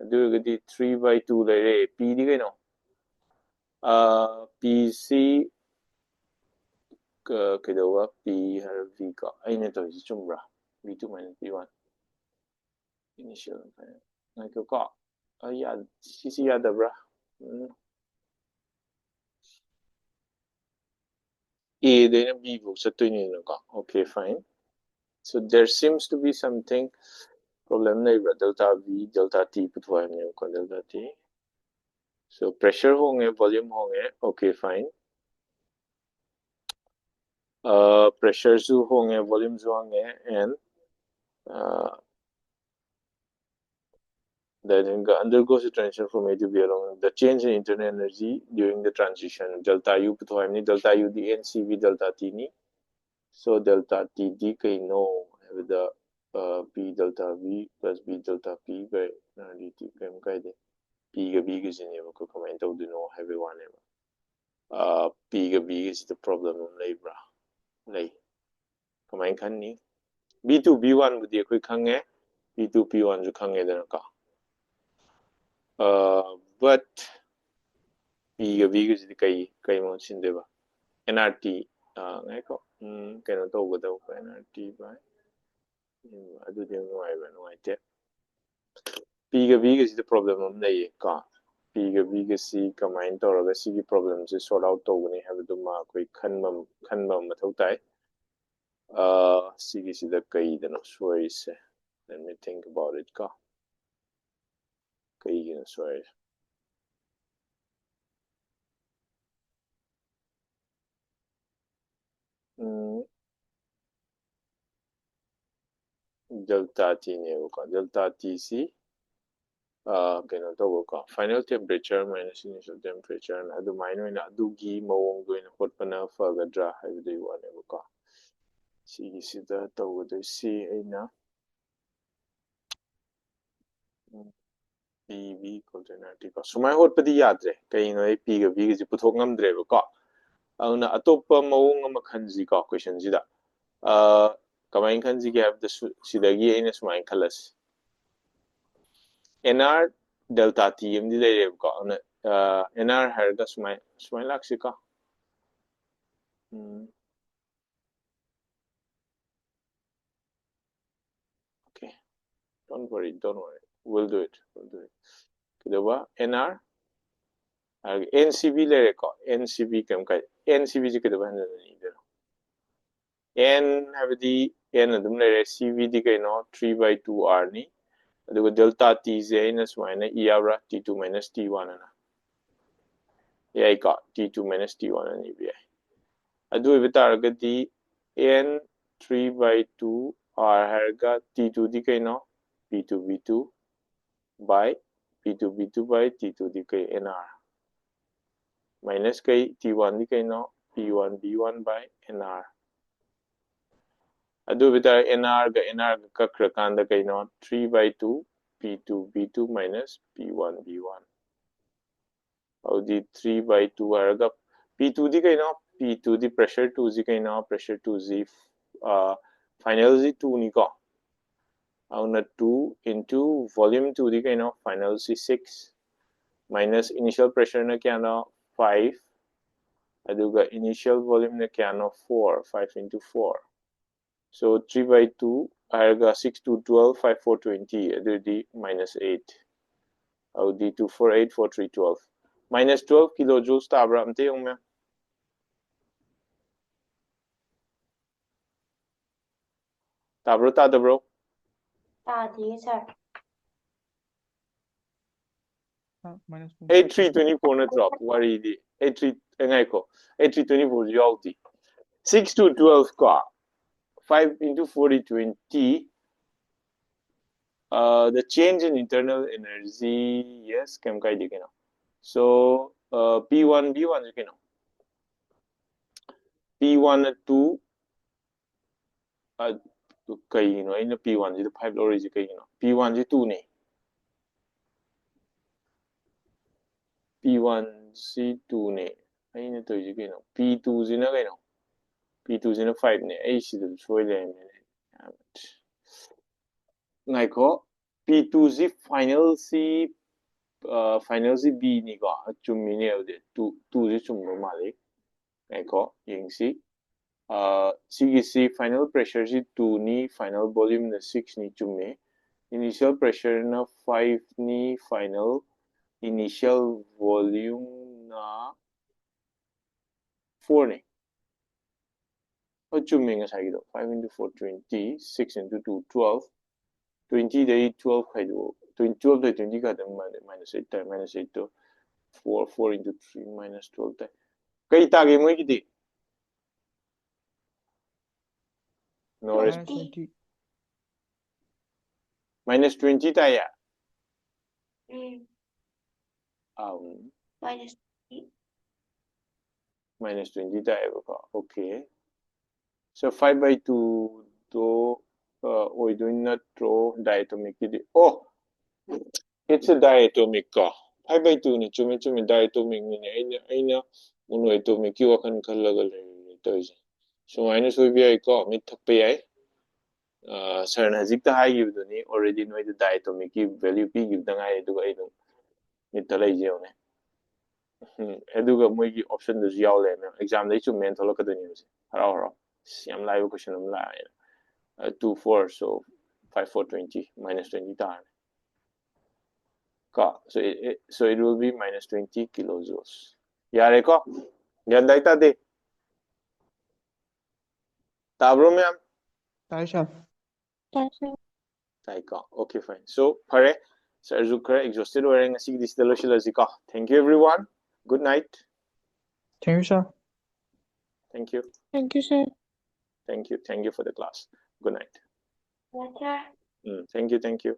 Adu gadi 3 by 2 lere p di kaino pc kidawa p har v ka ay na to chumbra v2 minus b1 initial ngayon ko yeah sisi yada bra A then B book sa okay fine so there seems to be something problem na iba delta V delta T putwa niyo ko delta T so pressure honge volume honge okay fine pressure zu honge volume zu honge and that undergoes a transition from A to B along the change in internal energy during the transition delta U putwa ni delta U the NCV delta T ni so delta T D kay no have the P delta V plus B delta P by dt kay kaide P ga B ga sineba ko comment do no have one ever P ga B is the problem of labor lay comment kan ni B2 B1 budi koi khange B2 P1 ju khange dana ka but P ga B ga si kai mo sindeba NRT ngai ko kano to go daw ko NRT by adu din no ai te P ga B ga si the problem of lay ka P ga B ga si kamain tawraga sigi problem se sort out tawgani habduma koi khanmam mathau tai sigi sida kai dana soy se let me think about it ka kai gina soy delta T ne ka delta T si kano tawo ka final temperature minus initial temperature na adu minor na adu gi mawong do ina hotpana fagadra habdu wane ka sigi sida tawo do si aina PV equal to NRT ko sumai hotpadi yadre kai no P ga B ga ji puthok ngamdre ba ko auna atopa mawong ama khanji ka question ji da kamain khanji ge have the sidagi aina sumai khalas NR delta T mdi lere ko NR har ga sumai laksi ka okay don't worry we'll do it kidaba NR NCV lere ko NCV kam kai NCV ji kidaba ni der N have the N adum lere CV di kai no 3 by 2R ni aduga delta T ze ina sumaina iabra T2 minus T1 ana yai ka T2 minus T1 ani bi adu ibitar gadi N 3 by 2 R harga T2 di kai no P2 V2 by P2 by T2 di kay NR minus kay T1 di kay no P1 B1 by NR adu bitar NR ga kakrakanda kay no 3 by 2 P2 B2 minus P1 B1 audi 3 by 2 haraga P2 di kay no P2 di pressure 2 di kay no pressure 2 z final z 2 ni ko auna 2 into volume 2 di kay no final z 6 minus initial pressure na kya no 5 aduga initial volume na kya no 4 5 into 4 so 3 by 2 haraga 6 to 12 5 4 20 adu di minus 8 audi 2 4 8 4 3 12 minus 12 kilojoules tabra amte yung me tabro tadabro Tadi, sir. minus 2. 8324 na drop wari di 83 ngay ko 8324 yauti 6 to 12 ka 5 into 40 20 the change in internal energy yes kam kai di kino so P1 B1 you know P1 at 2 kai no ina P1 ji 5 lori ji kai no P1 ji 2 ne P1 ji 2 ne ai na to ji kai no P2 ji na kai no P2 ji na 5 ne ai shi da choi le ne ngai ko P2 ji final C final ji B ni ko chumi ne de 2 ji chum no ma le ngai ko ying si CEC final pressure is 2 ni final volume na 6 ni chume initial pressure na 5 ni final initial volume na 4 ni o chume nga sai do 5 into 4 20 6 into 2 12 20 day 12 kai do 12 day 20 ka da minus 8 time minus 8 to 4 into 3 minus 12 time kai ta ge mo ki no Minus 20. 20. minus 20 ta ya Minus 3. minus 20 ta ya ko okay so 5 by 2 do we do not draw diatomic oh it's a diatomic ka 5 by 2 ni chumi diatomic ni aina monoatomic ki wakan khalaga le to so minus we bi ko mit thak pe ai sir na jik ta hai gi do ni already no the diatomic ki value pi gi da ngai du ai no mit ta lai je ne aduga moi gi option du yaw le me exam dai chu men tholo ka do ni haro yam live question am la 2 4 so 5 4 20 minus 20 time so it will be minus 20 kilojoules yare ko ganda ita de tabro ma'am Taisha. tai ko okay fine so pare sir zukra exhausted wearing asig this the loshilazika thank you everyone good night Thank you, sir. thank you Thank you, sir. thank you for the class good night Yes, sir. thank you